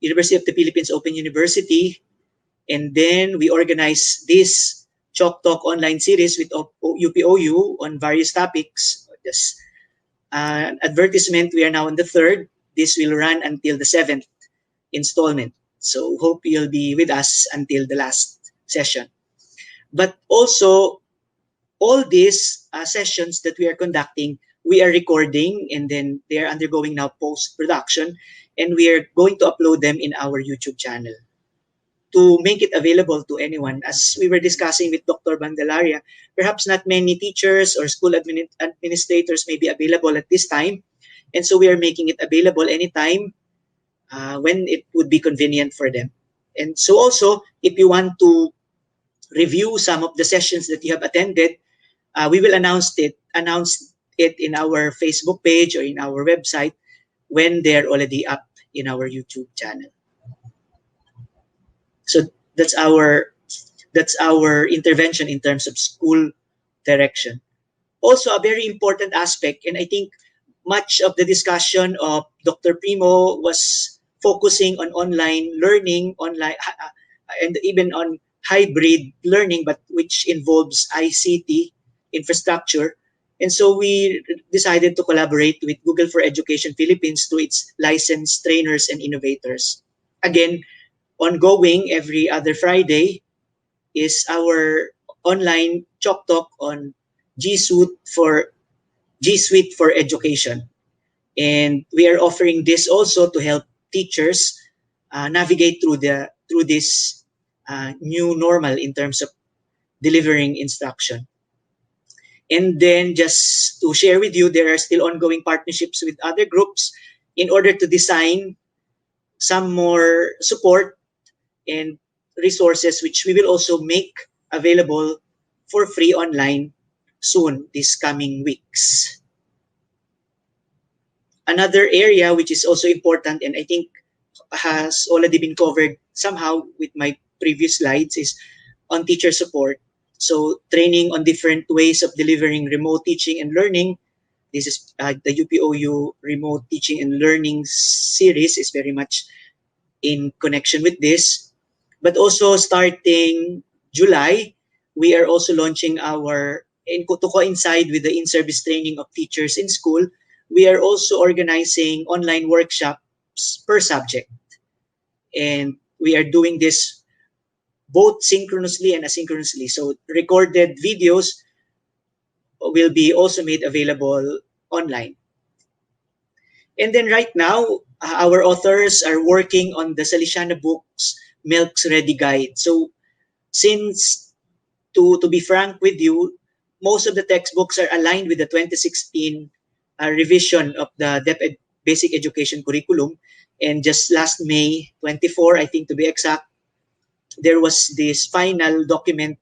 University of the Philippines Open University, and then we organized this Chalk Talk online series with UPOU on various topics. This advertisement, we are now on the third. This will run until the seventh installment. So hope you'll be with us until the last session. But also, all these sessions that we are conducting, we are recording and then they are undergoing now post-production, and we are going to upload them in our YouTube channel to make it available to anyone. As we were discussing with Dr. Bandelaria, perhaps not many teachers or school administrators may be available at this time. And so we are making it available anytime when it would be convenient for them. And so also, if you want to review some of the sessions that you have attended, we will announce it in our Facebook page or in our website when they're already up in our YouTube channel. So that's our intervention in terms of school direction. Also, a very important aspect, and I think much of the discussion of Dr. Primo was focusing on online learning, and even on hybrid learning, but which involves ICT infrastructure. And so we decided to collaborate with Google for Education Philippines to its licensed trainers and innovators. Again, ongoing every other Friday is our online Chalk Talk on G Suite for Education. And we are offering this also to help teachers navigate through this new normal in terms of delivering instruction. And then just to share with you, there are still ongoing partnerships with other groups in order to design some more support and resources which we will also make available for free online soon, this coming weeks. Another area which is also important and I think has already been covered somehow with my previous slides is on teacher support. So training on different ways of delivering remote teaching and learning. This is the UPOU Remote Teaching and Learning series is very much in connection with this. But also starting July, we are also launching to coincide with the in-service training of teachers in school, we are also organizing online workshops per subject. And we are doing this both synchronously and asynchronously. So recorded videos will be also made available online. And then right now, our authors are working on the Salesiana Books Milk's Ready Guide. So since, to be frank with you, most of the textbooks are aligned with the 2016 revision of the DepEd Basic Education Curriculum. And just last May 24, I think to be exact, there was this final document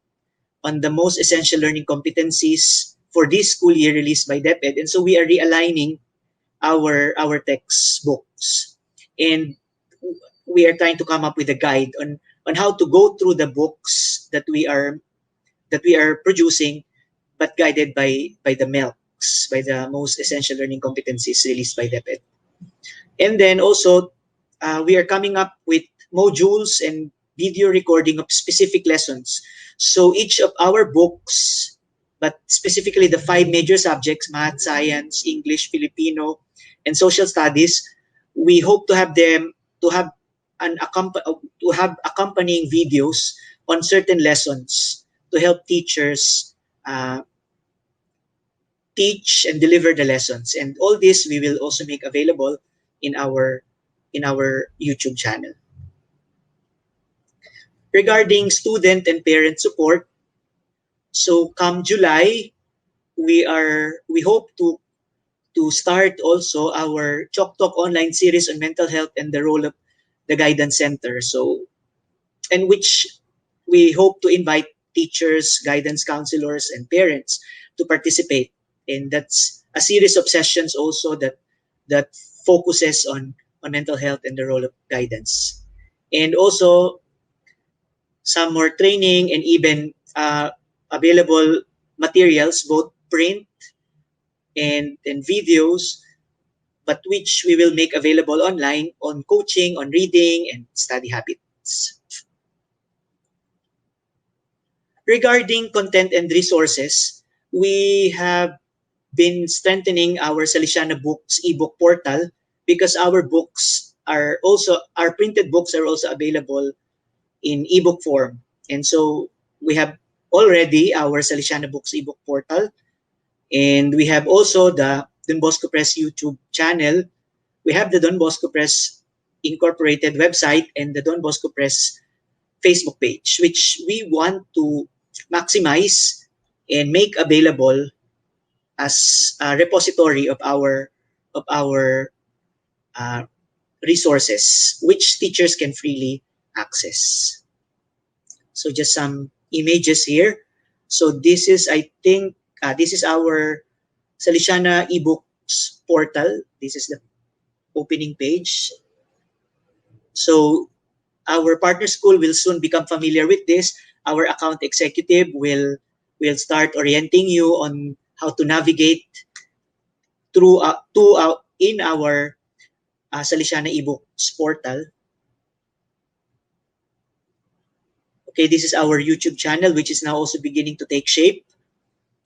on the most essential learning competencies for this school year released by DepEd. And so we are realigning our textbooks. And we are trying to come up with a guide on how to go through the books that we are producing, but guided by the MELCs, by the most essential learning competencies released by DepEd. And then also, we are coming up with modules and video recording of specific lessons. So each of our books but specifically the 5 major subjects, math, science, English, Filipino, and social studies, we hope to have them to have to have accompanying videos on certain lessons to help teachers teach and deliver the lessons. And all this we will also make available in our YouTube channel. Regarding student and parent support, so come July, we hope to start also our Chalk Talk online series on mental health and the role of the guidance center. So, and which we hope to invite teachers, guidance counselors, and parents to participate. And that's a series of sessions also that focuses on mental health and the role of guidance. And also some more training and even available materials, both print and videos, but which we will make available online on coaching, on reading, and study habits. Regarding content and resources, we have been strengthening our Salesiana Books ebook portal because our printed books are also available in ebook form. And so we have already our Salesiana Books ebook portal, and we have also the Don Bosco Press YouTube channel. We have the Don Bosco Press Incorporated website and the Don Bosco Press Facebook page, which we want to maximize and make available as a repository of our uh, resources, which teachers can freely access. So just some images here. So this is, I think, this is our Salesiana eBooks portal. This is the opening page. So our partner school will soon become familiar with this. Our account executive will start orienting you on how to navigate in our Salesiana eBooks portal. Okay, this is our YouTube channel, which is now also beginning to take shape.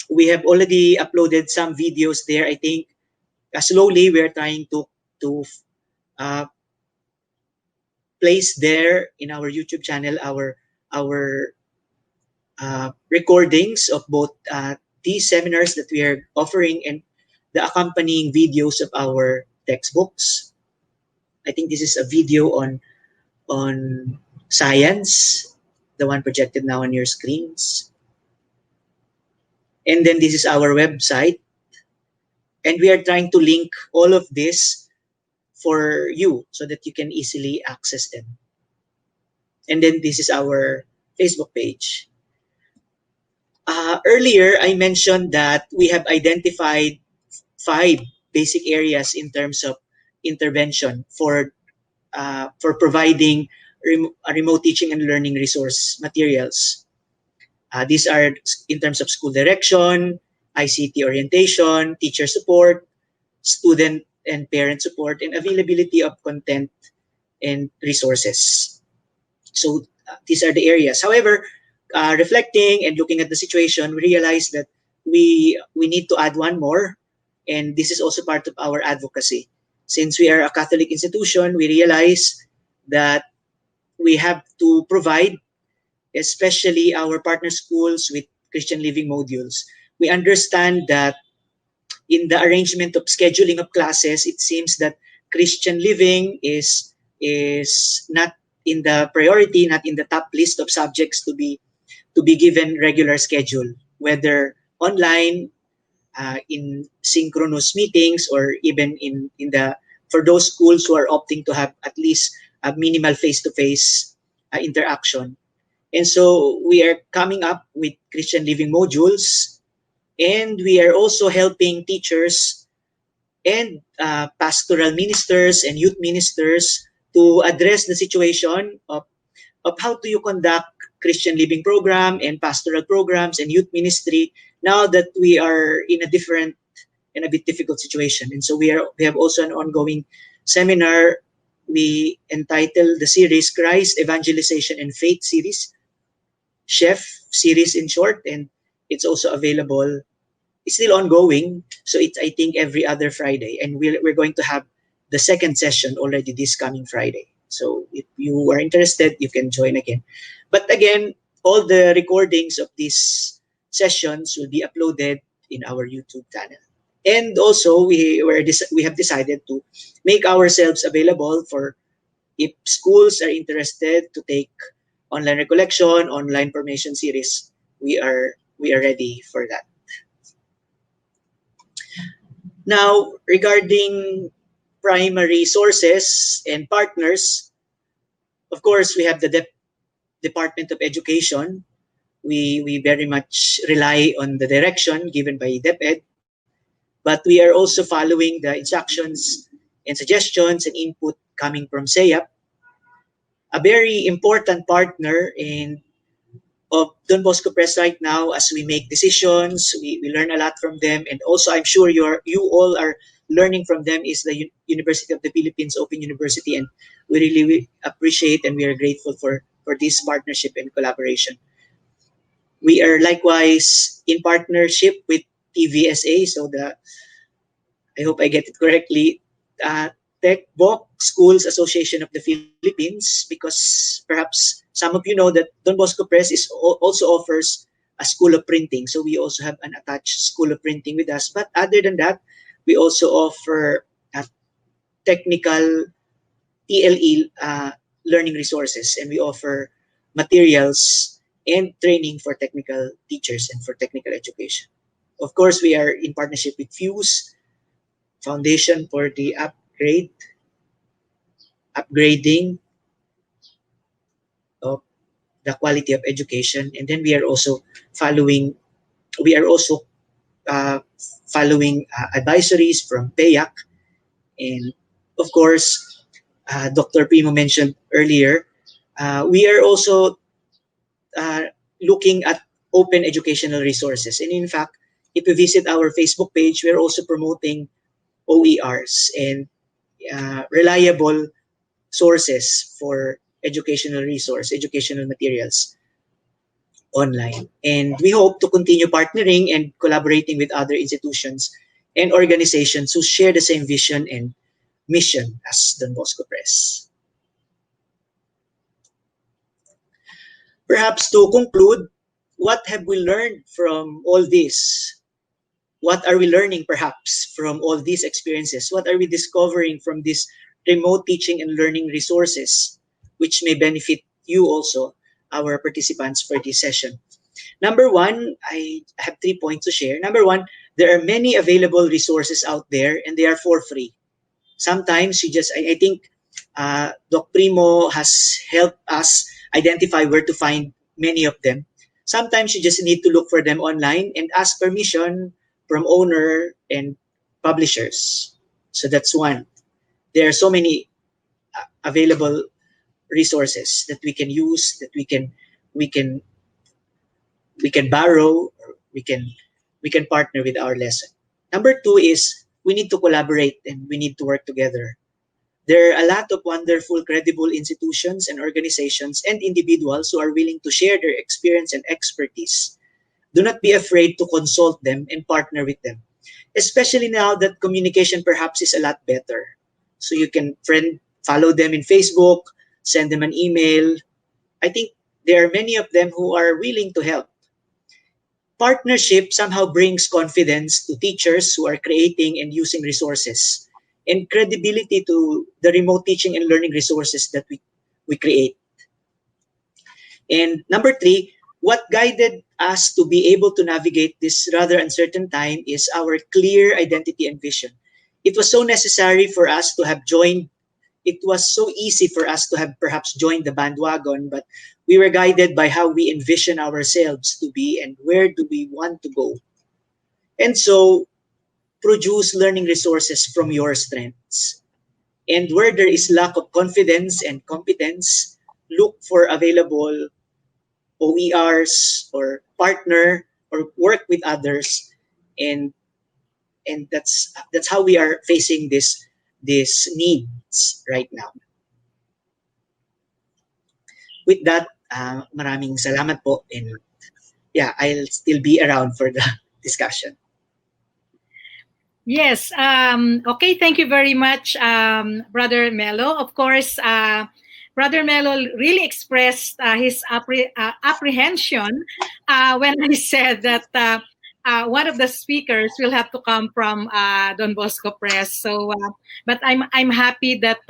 We have already uploaded some videos there. I think slowly we're trying to place there in our YouTube channel our recordings of both these seminars that we are offering and the accompanying videos of our textbooks. I think this is a video on science, the one projected now on your screens. And then this is our website. And we are trying to link all of this for you so that you can easily access them. And then this is our Facebook page. Earlier, I mentioned that we have identified 5 basic areas in terms of intervention for providing remote teaching and learning resource materials. These are in terms of school direction, ICT orientation, teacher support, student and parent support, and availability of content and resources. So these are the areas. However, reflecting and looking at the situation, we realized that we need to add one more, and this is also part of our advocacy. Since we are a Catholic institution, we realize that we have to provide, especially our partner schools, with Christian living modules. We understand that in the arrangement of scheduling of classes, it seems that Christian living is not in the priority, not in the top list of subjects to be given regular schedule, whether online, in synchronous meetings, or even in the for those schools who are opting to have at least a minimal face-to-face interaction. And so we are coming up with Christian living modules, and we are also helping teachers and pastoral ministers and youth ministers to address the situation of how do you conduct Christian living program and pastoral programs and youth ministry now that we are in a different and a bit difficult situation. And so we have also an ongoing seminar. We entitled the series Christ, Evangelization, and Faith series, Chef series in short, and It's also available. It's still ongoing. So it's, I think, every other Friday. And we're going to have the second session already this coming Friday. So if you are interested, you can join again. But again, all the recordings of these sessions will be uploaded in our YouTube channel. And also, we have decided to make ourselves available for, if schools are interested to take online recollection, online formation series, we are ready for that. Now, regarding primary sources and partners, of course, we have the Department of Education. We very much rely on the direction given by DepEd, but we are also following the instructions and suggestions and input coming from SEAP, a very important partner in of Don Bosco Press right now. As we make decisions, we learn a lot from them, and also I'm sure you all are learning from them, is the University of the Philippines Open University, and we really appreciate and we are grateful for this partnership and collaboration. We are likewise in partnership with TVSA, so the, I hope I get it correctly, Tech Book Schools Association of the Philippines, because perhaps some of you know that Don Bosco Press also offers a school of printing. So we also have an attached school of printing with us. But other than that, we also offer technical TLE learning resources, and we offer materials and training for technical teachers and for technical education. Of course, we are in partnership with Fuse Foundation for the upgrading of the quality of education, and then following we are also following advisories from PEAC, and of course, Dr. Primo mentioned earlier, we are also uh, looking at open educational resources, and in fact, if you visit our Facebook page, we're also promoting OERs and reliable sources for educational materials online. And we hope to continue partnering and collaborating with other institutions and organizations who share the same vision and mission as Don Bosco Press. Perhaps to conclude, what have we learned from all this? What are we learning perhaps from all these experiences? What are we discovering from these remote teaching and learning resources, which may benefit you also, our participants for this session? Number one, I have 3 points to share. Number one, there are many available resources out there and they are for free. Sometimes I think Doc Primo has helped us identify where to find many of them. Sometimes you just need to look for them online and ask permission from owner and publishers. So that's one. There are so many available resources that we can use, that we can we can borrow, or we can partner with our lesson. Number two is we need to collaborate and we need to work together. There are a lot of wonderful, credible institutions and organizations and individuals who are willing to share their experience and expertise. Do not be afraid to consult them and partner with them, especially now that communication perhaps is a lot better. So you can follow them in Facebook, send them an email. I think there are many of them who are willing to help. Partnership somehow brings confidence to teachers who are creating and using resources, and credibility to the remote teaching and learning resources that we create. And number three, what guided us to be able to navigate this rather uncertain time is our clear identity and vision. It was so necessary for us to have joined. It was so easy for us to have perhaps joined the bandwagon, but we were guided by how we envision ourselves to be and where do we want to go. And so, produce learning resources from your strengths. And where there is lack of confidence and competence, look for available OERs or partner or work with others, and that's how we are facing this needs right now. With that, maraming salamat po, and yeah, I'll still be around for the discussion.
Yes. Okay. Thank you very much, Brother Mello. Of course, Brother Mello really expressed his apprehension when I said that one of the speakers will have to come from Don Bosco Press. So, but I'm happy that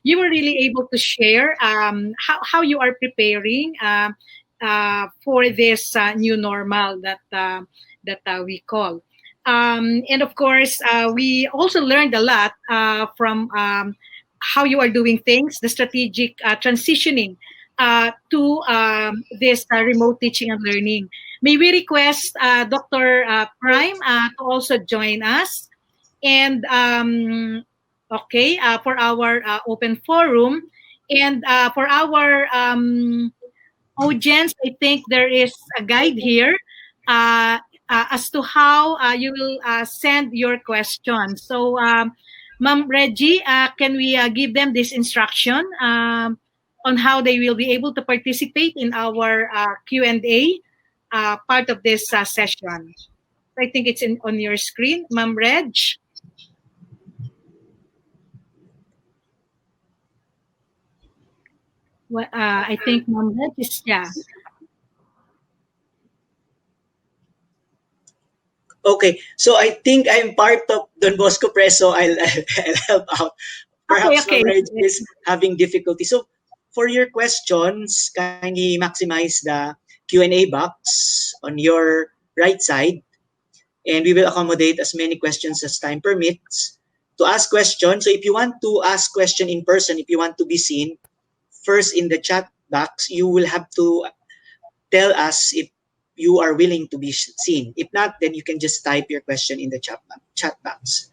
you were really able to share how you are preparing for this new normal that we call. And of course, we also learned a lot from how you are doing things, the strategic transitioning to this remote teaching and learning. May we request Dr. Prime to also join us? And okay, for our open forum. And for our audience, I think there is a guide here uh, as to how you will send your questions. So, Ma'am Reggie, can we give them this instruction on how they will be able to participate in our Q&A part of this session? I think it's on your screen, Ma'am Reg. Well, I think Ma'am Reg is, yeah.
Okay, so I think I'm part of Don Bosco Press, so I'll help out.
Okay,
Perhaps
okay.
Ma'am Reg is having difficulty. So for your questions, kindly maximize the Q&A box on your right side, and we will accommodate as many questions as time permits. To ask questions, so if you want to ask question in person, if you want to be seen, first in the chat box, you will have to tell us if you are willing to be seen. If not, then you can just type your question in the chat box.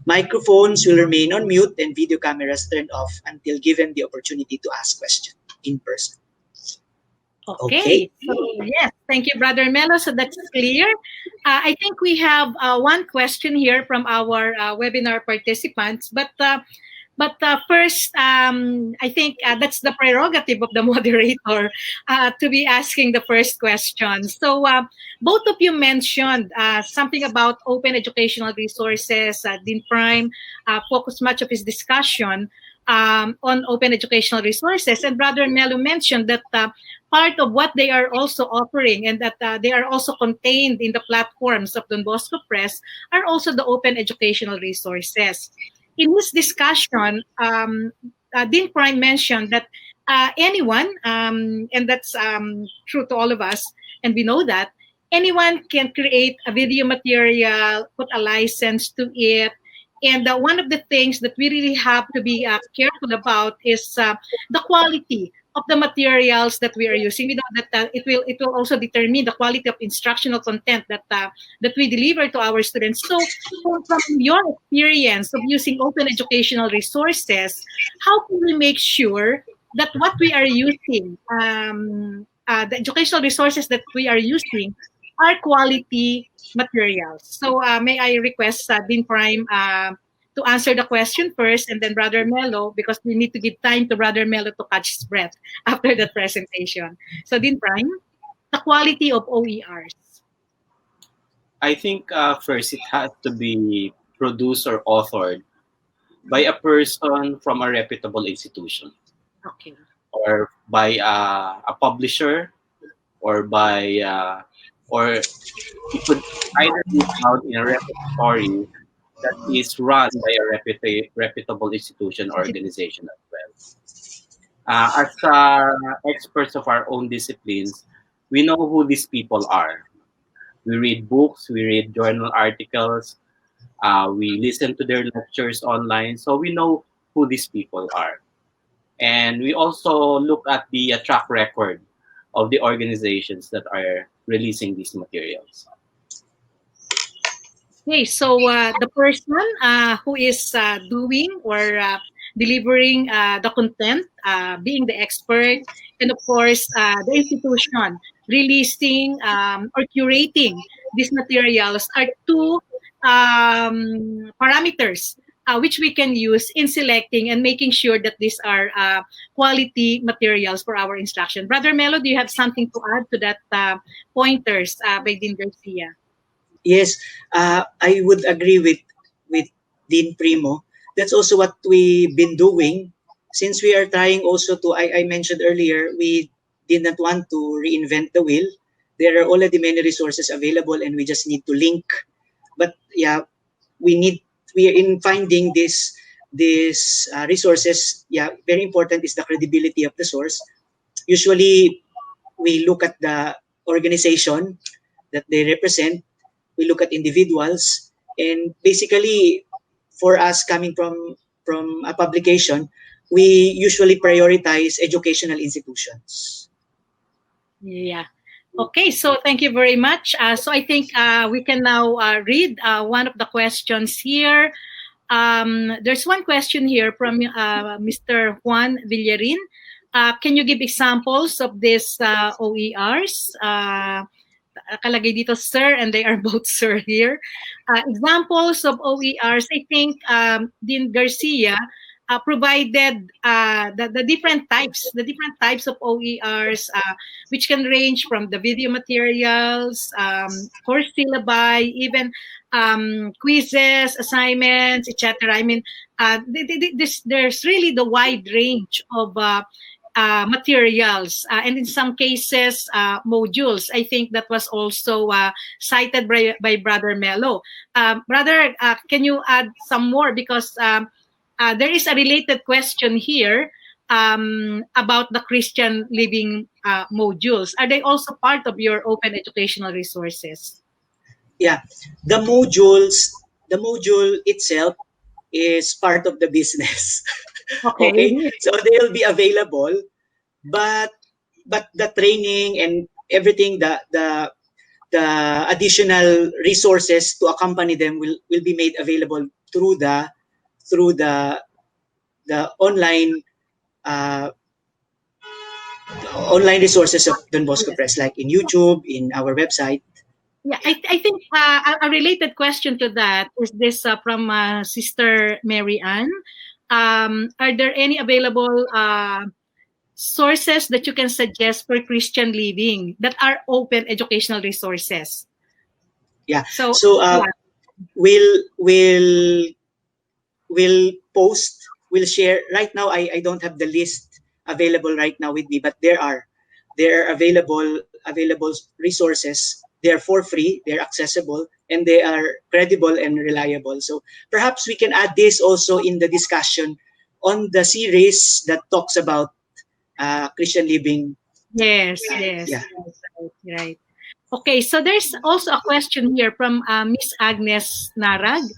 Microphones will remain on mute and video cameras turned off until given the opportunity to ask questions in person.
Okay. So yes, thank you, Brother Melo. So that's clear. I think we have one question here from our webinar participants, but first, I think that's the prerogative of the moderator to be asking the first question. So both of you mentioned something about open educational resources. Dean Prime focused much of his discussion on open educational resources, and Brother Melo mentioned that part of what they are also offering and that they are also contained in the platforms of Don Bosco Press are also the open educational resources. In this discussion, Dean Prime mentioned that anyone, and that's true to all of us, and we know that, anyone can create a video material, put a license to it. And one of the things that we really have to be careful about is the quality of the materials that we are using. We know that it will also determine the quality of instructional content that we deliver to our students. So, from your experience of using open educational resources, how can we make sure that what we are using, the educational resources that we are using, are quality materials? So, may I request Dean Prime to answer the question first, and then Brother Mello, because we need to give time to Brother Mello to catch his breath after that presentation. So, Dean Prime, the quality of OERs.
I think first it has to be produced or authored by a person from a reputable institution,
Okay.
or by a publisher, or by or it could either be found in a repository that is run by a reputable institution or organization as well. As experts of our own disciplines, we know who these people are. We read books, we read journal articles, we listen to their lectures online, so we know who these people are. And we also look at the track record of the organizations that are releasing these materials.
Okay, so the person who is doing or delivering the content, being the expert, and of course the institution releasing or curating these materials are two parameters which we can use in selecting and making sure that these are quality materials for our instruction. Brother Melo, do you have something to add to that pointers by Dean Garcia?
Yes, I would agree with Dean Primo. That's also what we've been doing since we are trying also to. I mentioned earlier we did not want to reinvent the wheel. There are already many resources available, and we just need to link. But yeah, we are in finding this resources. Yeah, very important is the credibility of the source. Usually, we look at the organization that they represent, we look at individuals, and basically for us coming from a publication, we usually prioritize educational institutions.
Yeah. Okay, so thank you very much. So I think we can now read one of the questions here. There's one question here from Mr. Juan Villarin. Can you give examples of these OERs? Nakalagay dito sir, and they are both sir here. Examples of OERs, I think Dean Garcia provided the different types of OERs, which can range from the video materials, course syllabi, even quizzes, assignments, etc. I mean, there's really the wide range of materials, and in some cases, modules. I think that was also cited by Brother Melo. Brother, can you add some more? Because there is a related question here about the Christian living modules. Are they also part of your open educational resources?
Yeah, the module itself is part of the business.
Okay.
Okay, so they'll be available, but the training and everything, the additional resources to accompany them will be made available through the online uh, online resources of Don Bosco
Yes.
Press, like in YouTube, in our website.
Yeah, I think a related question to that is this from Sister Mary Ann. Are there any available sources that you can suggest for Christian living that are open educational resources?
Yeah.
So,
So
yeah.
we'll we'll share. Right now, I don't have the list available right now with me, but there are available resources. They are for free, they're accessible, and they are credible and reliable. So perhaps we can add this also in the discussion on the series that talks about Christian living.
Yes, yes,
Yeah.
right, right. Okay, so there's also a question here from Miss Agnes Narag.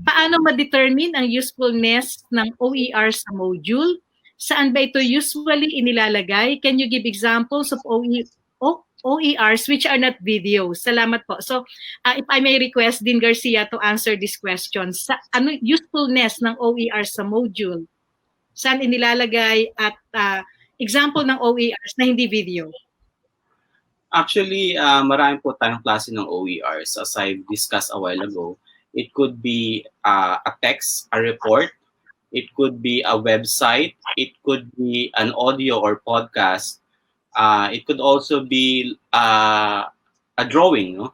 Paano ma-determine ang usefulness ng OER sa module? Saan ba ito usually inilalagay? Can you give examples of OERs which are not videos? Salamat po. So, if I may request Dean Garcia to answer this question. Ano usefulness ng OER sa module? Saan inilalagay at example ng OERs na hindi video?
Actually, marami po tayong klase ng OERs. As I discussed a while ago, it could be a text, a report, it could be a website, it could be an audio or podcast, it could also be a drawing. No?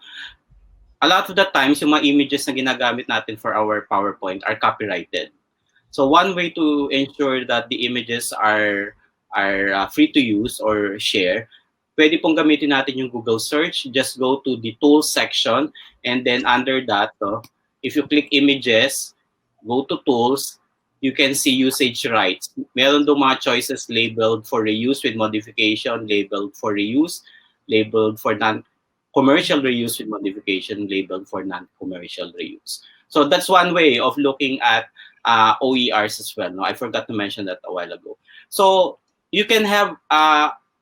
A lot of the times, yung mga images na ginagamit natin for our PowerPoint are copyrighted. So one way to ensure that the images are free to use or share, pwede pong gamitin natin yung Google search. Just go to the tools section, and then under that, if you click images, go to tools, you can see usage rights. Meron doon mga choices labeled for reuse with modification, labeled for reuse, labeled for non-commercial reuse with modification, labeled for non-commercial reuse. So that's one way of looking at OERs as well. No, I forgot to mention that a while ago. So you can have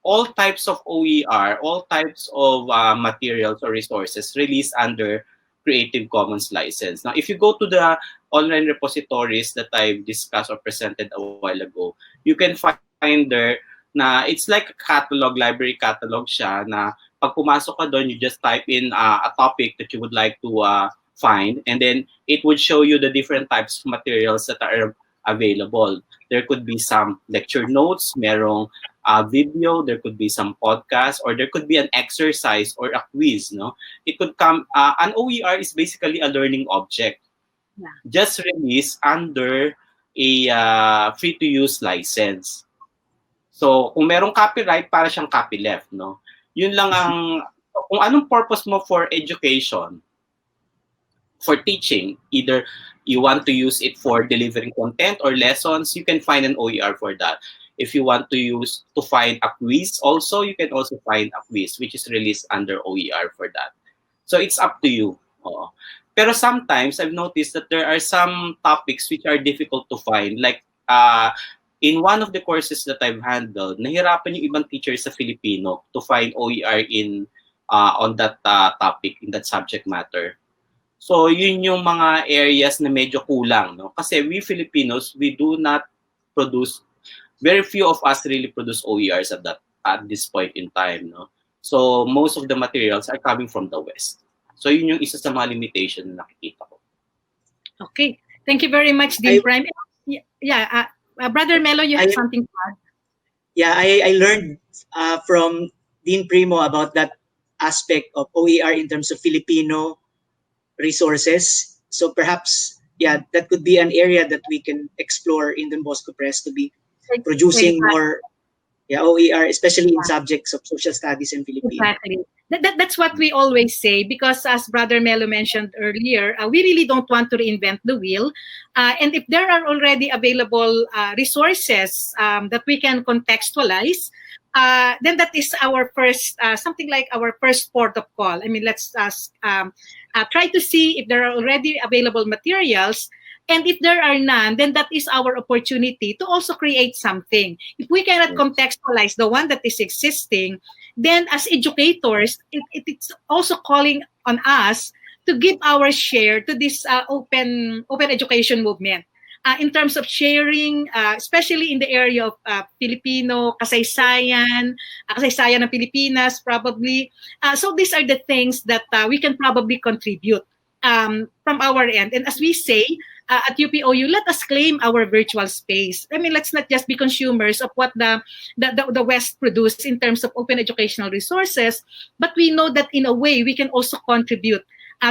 all types of OER, all types of materials or resources released under Creative Commons license. Now, if you go to the online repositories that I've discussed or presented a while ago, you can find there na it's like a catalog, library catalog siya na pag pumasok ka doon, you just type in a topic that you would like to find, and then it would show you the different types of materials that are available. There could be some lecture notes, merong video, there could be some podcast, or there could be an exercise or a quiz. No, it could come. An OER is basically a learning object,
Yeah.
just released under a free-to-use license. So, kung merong copyright, para siyang copyleft, no? Yun lang ang, kung anong purpose mo for education, for teaching, either you want to use it for delivering content or lessons, you can find an OER for that. If you want to find a quiz also, you can also find a quiz which is released under OER for that. So it's up to you. Oo. Pero sometimes I've noticed that there are some topics which are difficult to find. Like in one of the courses that I've handled, nahirapan yung ibang teachers sa Filipino to find OER in on that topic, in that subject matter. So yun yung mga areas na medyo kulang, no? Kasi we Filipinos, we do not produce, very few of us really produce OERs at this point in time, no? So most of the materials are coming from the West. So yun yung isa sa mga limitation na nakikita ko.
Okay. Thank you very much, Dean Prime. Yeah, Brother Melo, you have something to add?
Yeah, I learned from Dean Primo about that aspect of OER in terms of Filipino resources. So perhaps, yeah, that could be an area that we can explore in Don Bosco Press to be producing more OER, especially in subjects of social studies and Filipino.
Exactly. That's what we always say, because as Brother Melo mentioned earlier, we really don't want to reinvent the wheel. And if there are already available resources that we can contextualize, then that is our first, something like our first port of call. I mean, let's try to see if there are already available materials. And if there are none, then that is our opportunity to also create something. If we cannot contextualize the one that is existing, then as educators, it's also calling on us to give our share to this open education movement. In terms of sharing, especially in the area of Filipino kasaysayan, kasaysayan ng Pilipinas, probably. So these are the things that we can probably contribute from our end. And as we say, at UPOU, let us claim our virtual space. I mean, let's not just be consumers of what the West produces in terms of open educational resources, but we know that in a way we can also contribute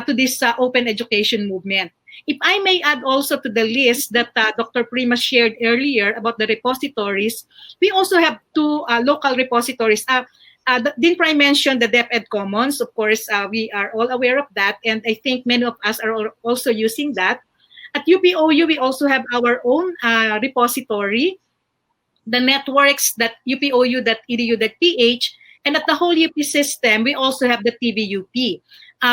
to this open education movement. If I may add also to the list that Dr. Prima shared earlier about the repositories, we also have two local repositories. Dean Prime mentioned the DepEd Commons. Of course, we are all aware of that, and I think many of us are also using that. At UPOU, we also have our own repository, the networks.upou.edu.ph, and at the whole UP system, we also have the TVUP.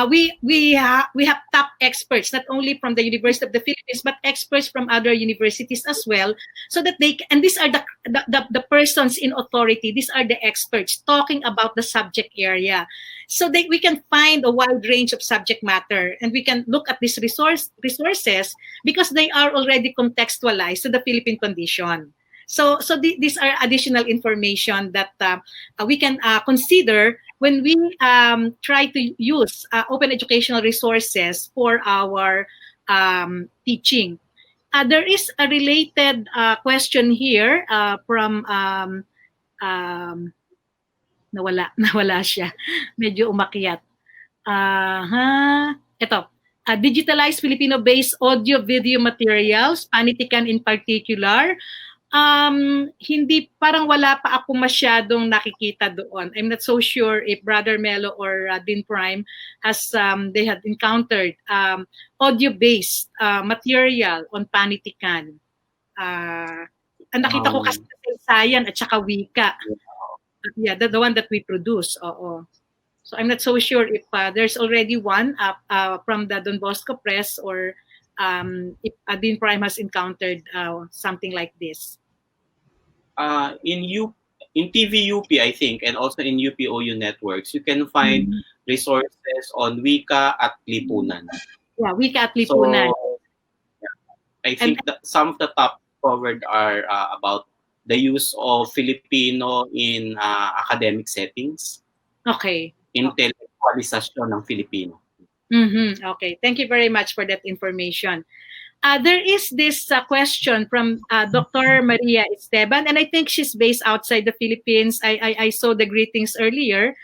We have top experts, not only from the University of the Philippines, but experts from other universities as well, so that they and these are the persons in authority. These are the experts talking about the subject area, so that we can find a wide range of subject matter, and we can look at these resources because they are already contextualized to the Philippine condition. So these are additional information that we can consider when we try to use open educational resources for our teaching. There is a related question here from nawala siya. Medyo umakyat. Ito. Digitalized Filipino-based audio-video materials, panitikan in particular. Hindi, parang wala pa ako masyadong nakikita doon. I'm not so sure if Brother Melo or Dean Prime has they had encountered audio-based material on panitikan. Ang nakita ko kasi kasaysayan at saka wika. Yeah, the one that we produce. Oo. So I'm not so sure if there's already one from the Don Bosco Press, or if Dean Prime has encountered something like this.
In TVUP, I think, and also in UPOU networks, you can find resources on Wika at Lipunan.
Yeah, Wika at Lipunan.
So, I think that some of the top covered are about the use of Filipino in academic settings.
Okay.
Intellectualisasyon ng Filipino.
Okay, thank you very much for that information. There is this question from Dr. Maria Esteban, and I think she's based outside the Philippines. I saw the greetings earlier,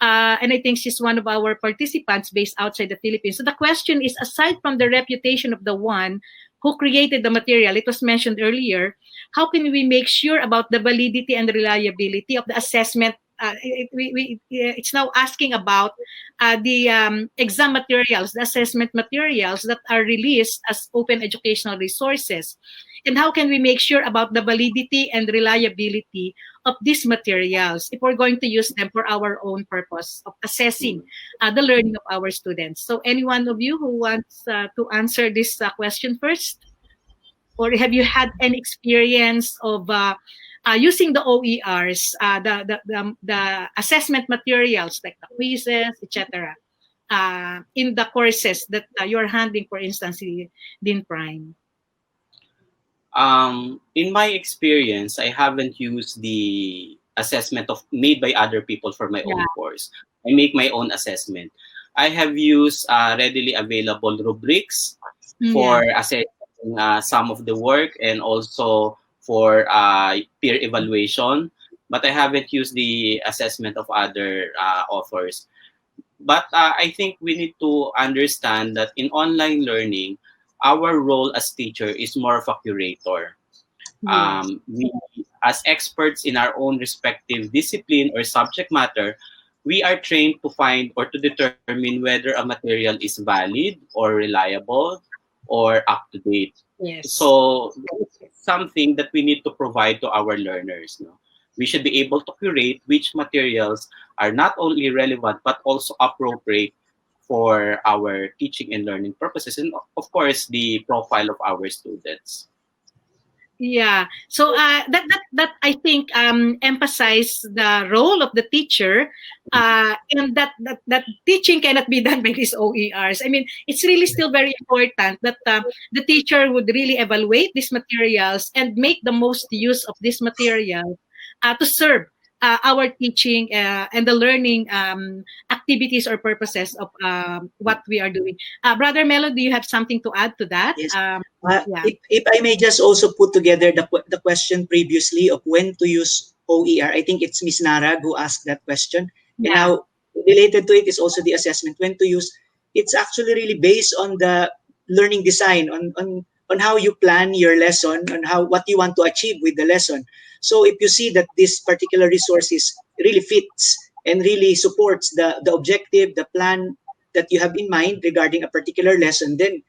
and I think she's one of our participants based outside the Philippines. So the question is, aside from the reputation of the one who created the material, it was mentioned earlier, how can we make sure about the validity and reliability of the assessment? It's now asking about the exam materials, the assessment materials that are released as open educational resources. And how can we make sure about the validity and reliability of these materials if we're going to use them for our own purpose of assessing the learning of our students? So any one of you who wants to answer this question first? Or have you had any experience of using the OERs, the assessment materials like the quizzes, etc., in the courses that you're handling, for instance, in Prime?
In my experience, I haven't used the assessment of made by other people for my
Yeah.
own course. I make my own assessment. I have used readily available rubrics
Yeah.
for assessing some of the work and also for peer evaluation, but I haven't used the assessment of other authors. But I think we need to understand that in online learning, our role as teacher is more of a curator.
Yes.
We, as experts in our own respective discipline or subject matter, we are trained to find or to determine whether a material is valid or reliable or up to date.
Yes.
So it's something that we need to provide to our learners. No? We should be able to curate which materials are not only relevant but also appropriate for our teaching and learning purposes, and of course the profile of our students.
Yeah. So that I think emphasize the role of the teacher, and that teaching cannot be done by these OERs. I mean, it's really still very important that the teacher would really evaluate these materials and make the most use of this material to serve our teaching and the learning activities or purposes of what we are doing. Brother Melo, do you have something to add to that?
Yes.
Yeah.
If I may just also put together the question previously of when to use OER, I think it's Miss Nara who asked that question. And
Yeah.
now related to it is also the assessment. When to use, it's actually really based on the learning design, on how you plan your lesson, on how what you want to achieve with the lesson. So if you see that this particular resources really fits and really supports the objective, the plan that you have in mind regarding a particular lesson, then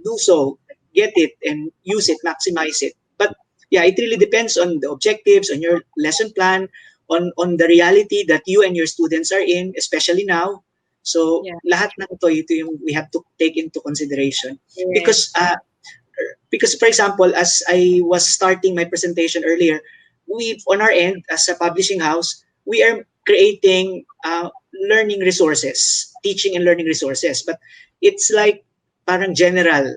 do so, get it and use it, maximize it. But yeah, it really depends on the objectives, on your lesson plan, on the reality that you and your students are in, especially now. So
Yeah.
lahat ng ito yung we have to take into consideration.
Yes.
Because for example, as I was starting my presentation earlier, we on our end as a publishing house, we are creating learning resources, teaching and learning resources, but it's like parang general.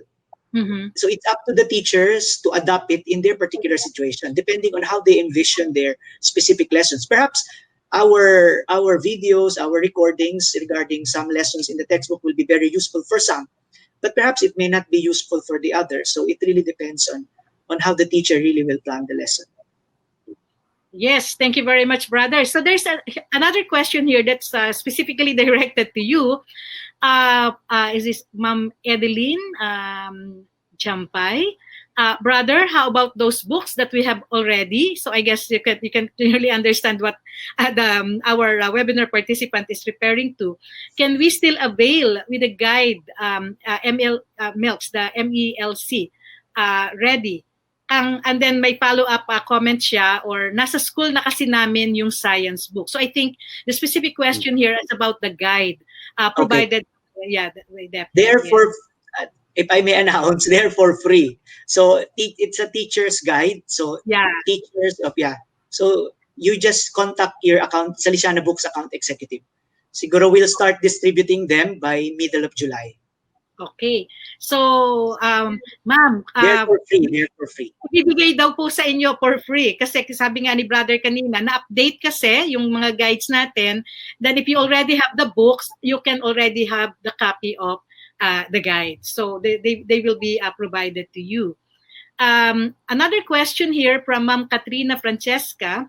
Mm-hmm.
So it's up to the teachers to adapt it in their particular situation, depending on how they envision their specific lessons. Perhaps our videos, our recordings regarding some lessons in the textbook will be very useful for some, but perhaps it may not be useful for the others. So it really depends on how the teacher really will plan the lesson.
Yes, thank you very much, brother. So there's another question here that's specifically directed to you. Is this Ma'am Edeline Jampay? Brother, how about those books that we have already? So I guess you can clearly understand what our webinar participant is referring to. Can we still avail with the guide MELC, the MELC, ready? And then may follow-up comment siya, or nasa school na kasi namin yung science book. So I think the specific question here is about the guide provided. Yeah, definitely.
Therefore, if I may announce, they're for free. So it's a teacher's guide. So
Yeah.
teachers of So you just contact your account, Salesiana Books account executive. Siguro we'll start distributing them by middle of July.
Okay. So, ma'am,
They're for free. They're for free.
ibibigay daw po sa inyo for free. Kasi sabi nga ni brother kanina, na-update kasi yung mga guides natin. Then if you already have the books, you can already have the copy of the guide. So they will be provided to you. Another question here from Ma'am Katrina Francesca.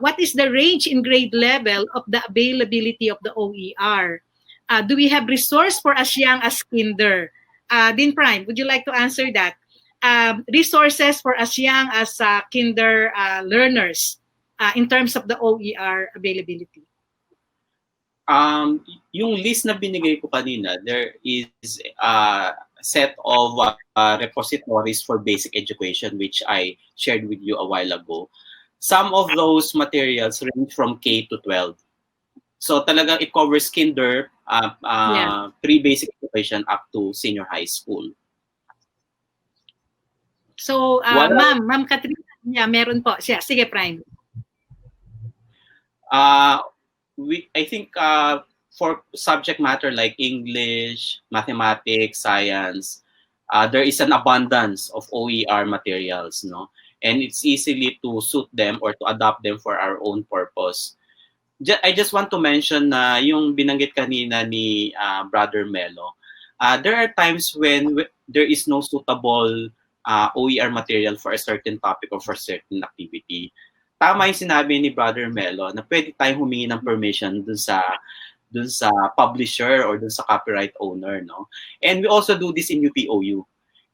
What is the range in grade level of the availability of the OER? Do we have resource for as young as kinder? Dean Prime, would you like to answer that? Resources for as young as kinder learners in terms of the OER availability?
Yung list na binigay ko kanina, there is a set of repositories for basic education which I shared with you a while ago. Some of those materials range from K to 12. So talagang it covers kinder, pre-basic education up to senior high school.
So, Ma'am Katrina, meron po siya. Sige, Prime.
I think for subject matter like English, mathematics, science, there is an abundance of OER materials, no? And it's easily to suit them or to adapt them for our own purpose. I just want to mention na yung binanggit kanina ni Brother Melo, there are times when there is no suitable OER material for a certain topic or for a certain activity. Tama yung sinabi ni Brother Melo na pwede tayong humingi ng permission dun sa publisher or dun sa copyright owner, no? And we also do this in UPOU.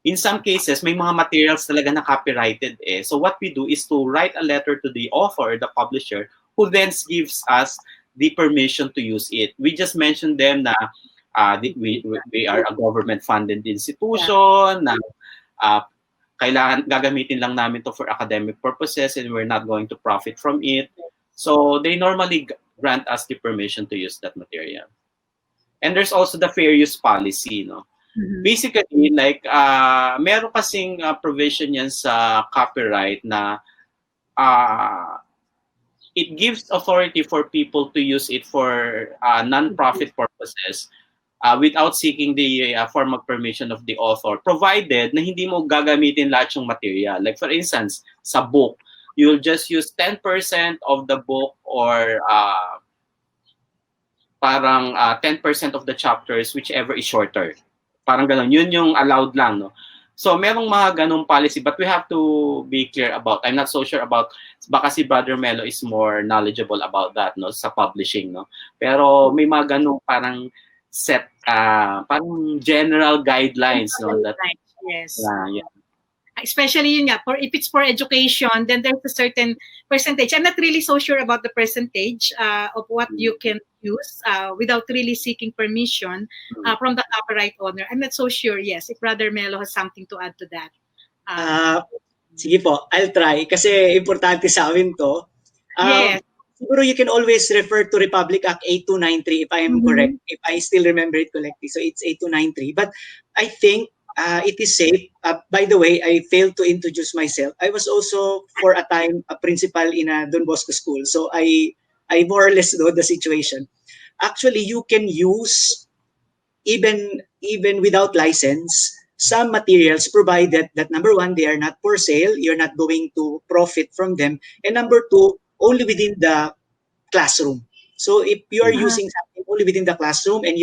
In some cases, may mga materials talaga na copyrighted eh. So what we do is to write a letter to the author, the publisher, who then gives us the permission to use it. We just mentioned them na we are a government-funded institution, na kailangan gagamitin lang namin to for academic purposes and we're not going to profit from it. So they normally grant us the permission to use that material. And there's also the fair use policy, no? Mm-hmm. Basically, like, meron kasing provision yan sa copyright na it gives authority for people to use it for non-profit purposes without seeking the formal permission of the author, provided na hindi mo gagamitin lahat yung material. Like for instance, sa book, you'll just use 10% of the book or parang 10% of the chapters, whichever is shorter. Parang ganun. Yun yung allowed lang, no? So, merong mga ganung policy, but we have to be clear about, I'm not so sure about, baka si Brother Melo is more knowledgeable about that, no, sa publishing, no? Pero may mga ganung parang set, parang general guidelines, no? That,
yes.
Yeah.
Especially yun nga, if it's for education, then there's a certain percentage. I'm not really so sure about the percentage of what you can use without really seeking permission from the copyright owner. I'm not so sure, yes, if Brother Melo has something to add to that.
Sige po, I'll try. Kasi importante sa amin to.
Yes.
Siguro you can always refer to Republic Act 8293 if I am correct, if I still remember it correctly. So it's 8293. But I think it is safe. By the way, I failed to introduce myself. I was also for a time a principal in a Don Bosco school. So I more or less know the situation. Actually, you can use even without license some materials, provided that number one, they are not for sale. You're not going to profit from them. And number two, only within the classroom. So if you are using something only within the classroom and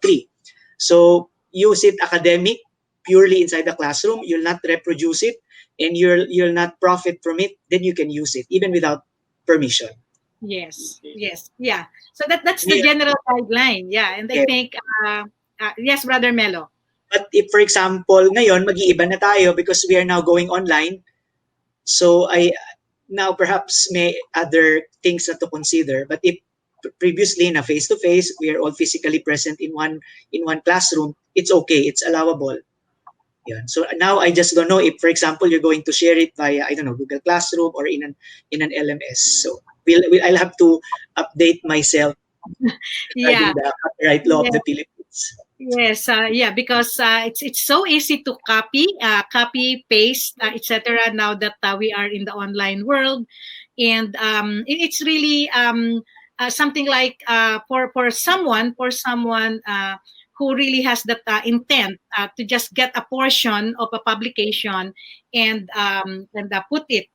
three. So use it academic, purely inside the classroom, you'll not reproduce it, and you'll not profit from it, then you can use it even without permission.
Yes. Yeah. So that's the general guideline. Yeah. And I think yes, Brother Melo.
But if, for example, ngayon mag-iiba na tayo because we are now going online. So now perhaps may other things to consider. But if previously na face-to-face, we are all physically present in one classroom, it's okay, it's allowable. Yeah. So now I just don't know if, for example, you're going to share it via, I don't know, Google Classroom or in an LMS. So I'll have to update myself regarding the copyright law of the Philippines.
Yes, because it's so easy to copy, paste, etc. Now that we are in the online world, and it's really something like for someone who really has that intent to just get a portion of a publication and put it.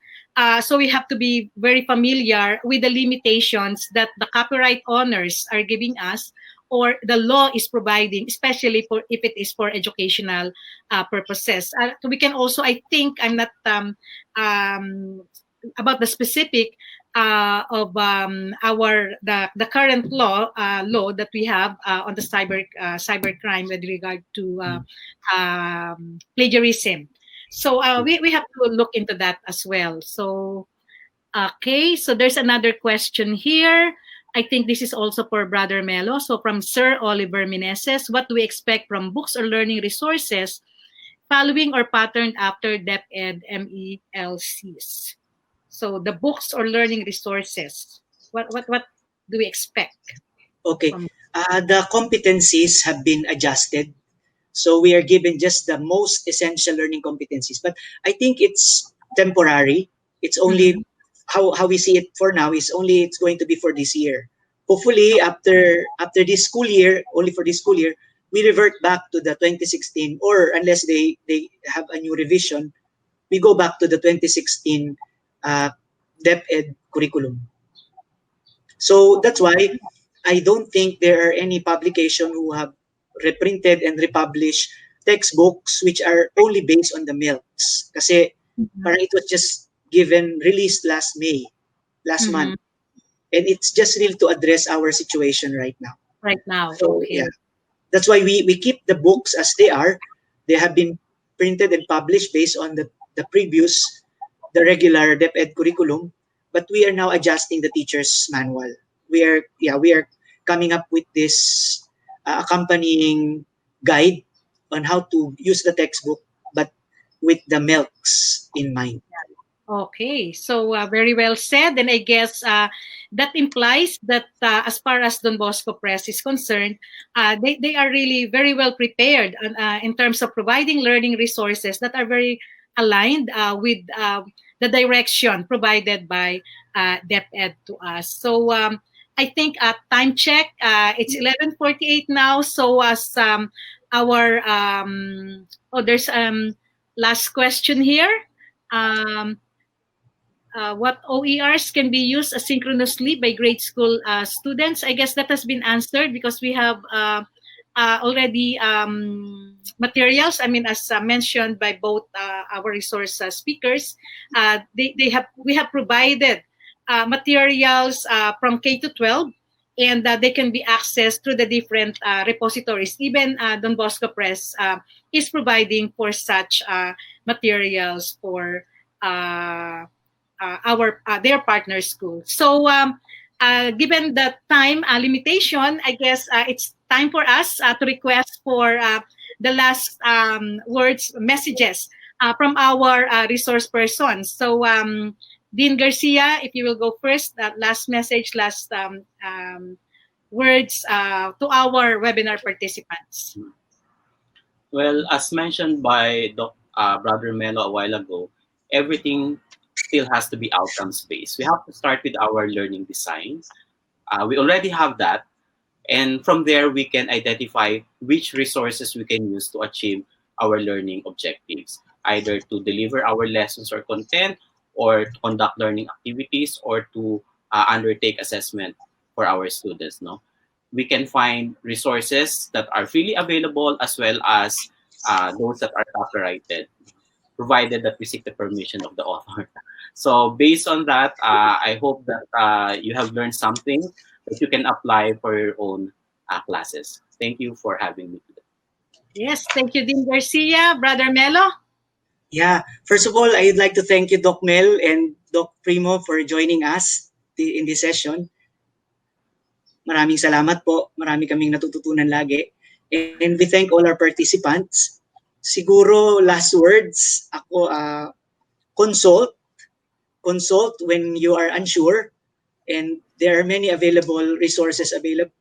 So we have to be very familiar with the limitations that the copyright owners are giving us or the law is providing, especially for if it is for educational purposes. So we can also, I think, I'm not about the specific of the current law that we have on the cybercrime with regard to plagiarism. So we have to look into that as well. So okay, so there's another question here. I think this is also for Brother Melo. So from Sir Oliver Meneses, what do we expect from books or learning resources following or patterned after DepEd MELCs? So the books or learning resources, what do we expect?
Okay.
From,
The competencies have been adjusted. So we are given just the most essential learning competencies. But I think it's temporary. It's only how we see it for now is only it's going to be for this year. Hopefully after this school year, only for this school year, we revert back to the 2016 or unless they have a new revision, we go back to the 2016 DepEd curriculum. So that's why I don't think there are any publication who have reprinted and republished textbooks which are only based on the milks. Kasi parang it was just released last month. And it's just really to address our situation right now.
right now,
So
okay.
yeah, that's why we keep the books as they are. They have been printed and published based on the regular DepEd curriculum, but we are now adjusting the teacher's manual. We are coming up with this accompanying guide on how to use the textbook, but with the milks in mind.
Okay, so very well said. And I guess that implies that as far as Don Bosco Press is concerned, they are really very well prepared in terms of providing learning resources that are very aligned with the direction provided by DepEd to us. So I think time check, it's 11:48 now. So as there's last question here. What OERs can be used asynchronously by grade school students? I guess that has been answered because we have already materials. I mean, as mentioned by both our resource speakers, we have provided materials from K to 12, and they can be accessed through the different repositories. Even Don Bosco Press is providing for such materials for their partner school. So given the time limitation, I guess it's time for us to request for the last messages from our resource persons. So Dean Garcia, if you will go first, last message, last words to our webinar participants.
Well, as mentioned by Brother Melo a while ago, everything still has to be outcomes based. We have to start with our learning design. We already have that. And from there, we can identify which resources we can use to achieve our learning objectives, either to deliver our lessons or content, or to conduct learning activities, or to undertake assessment for our students. No, we can find resources that are freely available as well as those that are copyrighted, provided that we seek the permission of the author. So based on that, I hope that you have learned something that you can apply for your own classes. Thank you for having me today.
Yes, thank you, Dean Garcia. Brother Melo?
Yeah, first of all, I'd like to thank you, Doc Mel and Doc Primo, for joining us in this session. Maraming salamat po. Marami kaming natututunan lagi. And we thank all our participants. Siguro, last words, ako, consult when you are unsure. And there are many available resources available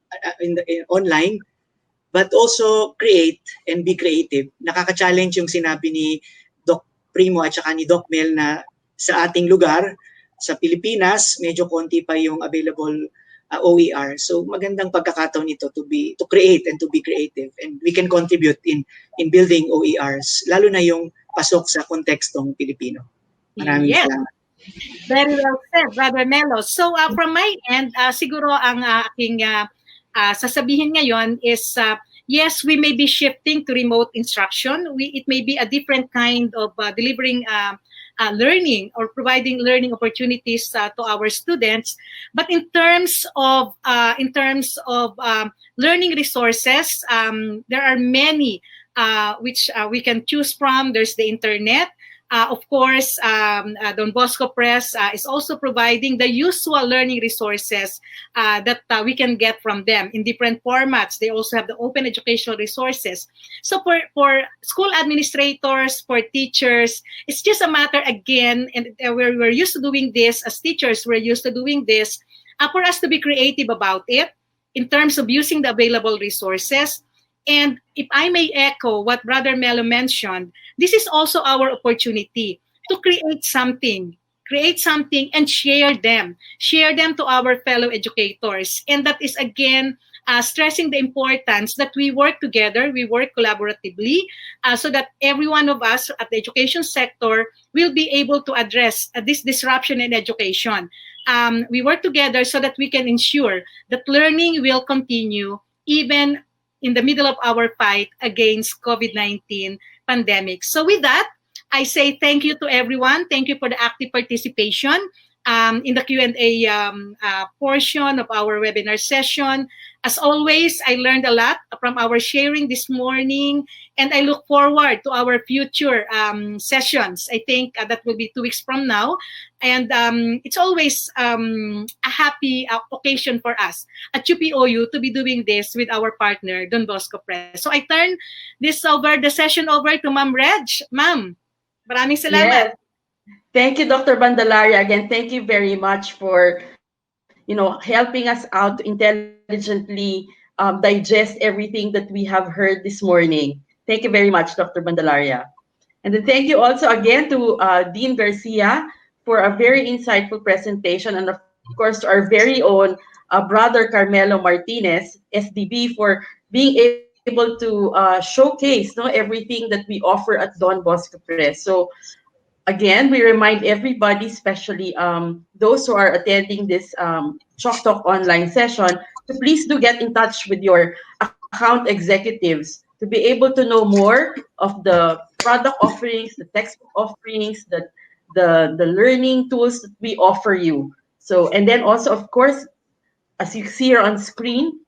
online. But also create and be creative. Nakaka-challenge yung sinabi ni Doc Primo at saka ni Doc Mel na sa ating lugar, sa Pilipinas, medyo konti pa yung available OER. So magandang pagkakataon ito to create and to be creative, and we can contribute in building OERs, lalo na yung pasok sa kontekstong Pilipino. Maraming
Yes.
salamat.
Very well said, Brother Melo. So from my end, siguro ang aking sasabihin ngayon is, yes, we may be shifting to remote instruction. It may be a different kind of delivering learning or providing learning opportunities to our students. But in terms of learning resources, there are many which we can choose from. There's the internet. Of course, Don Bosco Press is also providing the usual learning resources that we can get from them in different formats. They also have the open educational resources. So for school administrators, for teachers, it's just a matter again, and we're used to doing this as teachers, we're used to doing this, for us to be creative about it in terms of using the available resources. And if I may echo what Brother Melo mentioned, this is also our opportunity to create something and share them to our fellow educators. And that is again stressing the importance that we work together, we work collaboratively, so that every one of us at the education sector will be able to address this disruption in education. We work together so that we can ensure that learning will continue even in the middle of our fight against COVID-19 pandemic. So with that, I say thank you to everyone. Thank you for the active participation in the Q&A portion of our webinar session. As always, I learned a lot from our sharing this morning, and I look forward to our future sessions. I think that will be 2 weeks from now. And it's always a happy occasion for us at UPOU to be doing this with our partner, Don Bosco Press. So I turn the session over to Ma'am Reg. Ma'am, maraming salamat.
Yes. Thank you, Dr. Bandalaria. Again, thank you very much for, helping us out to intelligently digest everything that we have heard this morning. Thank you very much, Dr. Bandalaria. And then thank you also again to Dean Garcia for a very insightful presentation, and of course to our very own brother Carmelo Martinez, SDB, for being able to showcase everything that we offer at Don Bosco Press. So again, we remind everybody, especially those who are attending this Chalk Talk online session, to please do get in touch with your account executives to be able to know more of the product offerings, the textbook offerings, the learning tools that we offer you. So, and then also, of course, as you see here on screen,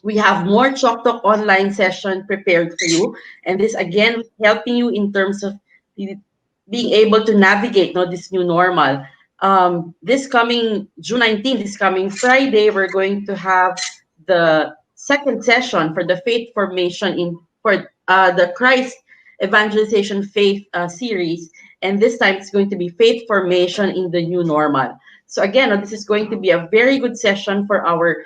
we have more Chalk Talk online session prepared for you. And this again helping you in terms of being able to navigate this new normal. This coming June 19th, this coming Friday, we're going to have the second session for the faith formation for the Christ Evangelization Faith series. And this time it's going to be faith formation in the new normal. So again, this is going to be a very good session for our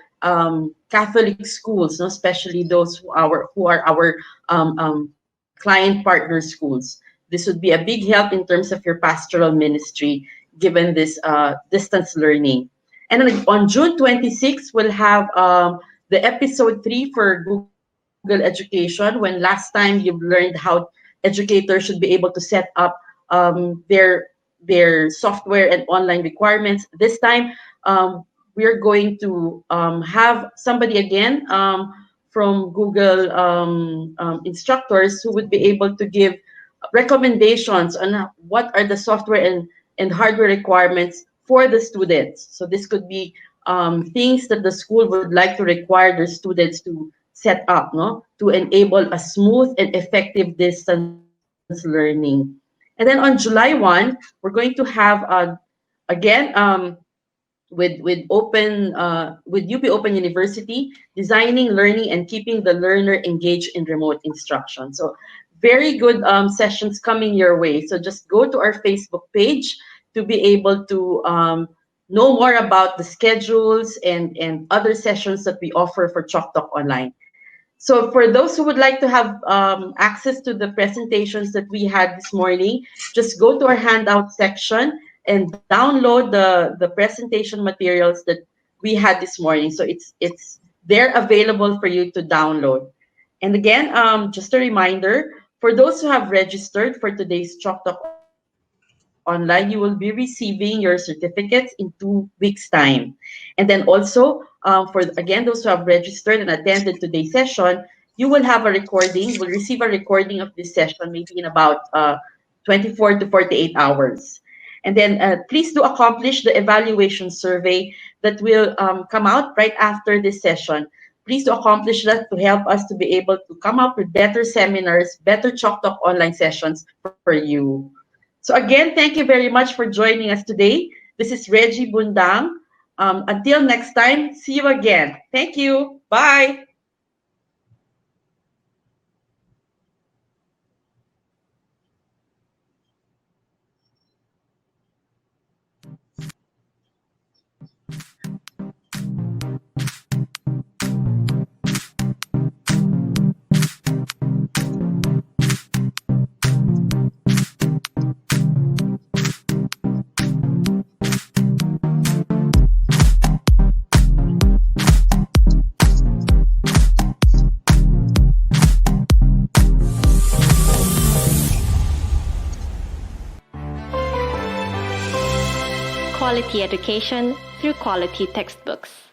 Catholic schools, especially those who are our client partner schools. This would be a big help in terms of your pastoral ministry, given this distance learning. And then on June 26th, we'll have the episode 3 for Google Education, when last time you've learned how educators should be able to set up their software and online requirements. This time, we're going to have somebody again from Google instructors who would be able to give recommendations on what are the software and hardware requirements for the students. So this could be things that the school would like to require their students to set up, to enable a smooth and effective distance learning. And then on July 1, we're going to have again with UP Open University, designing, learning, and keeping the learner engaged in remote instruction. So very good sessions coming your way. So just go to our Facebook page to be able to know more about the schedules and other sessions that we offer for Chalk Talk Online. So for those who would like to have access to the presentations that we had this morning, just go to our handout section and download the presentation materials that we had this morning. So it's there available for you to download. And again, just a reminder, for those who have registered for today's Chalk Talk Online, you will be receiving your certificates in 2 weeks' time. And then also, for again those who have registered and attended today's session, you will have a recording. You will receive a recording of this session maybe in about 24 to 48 hours. And then please do accomplish the evaluation survey that will come out right after this session. Please do accomplish that to help us to be able to come up with better seminars, better Chalk Talk online sessions for you. So again, thank you very much for joining us today. This is Reggie Bundang. Until next time, see you again. Thank you. Bye.
Quality education through quality textbooks.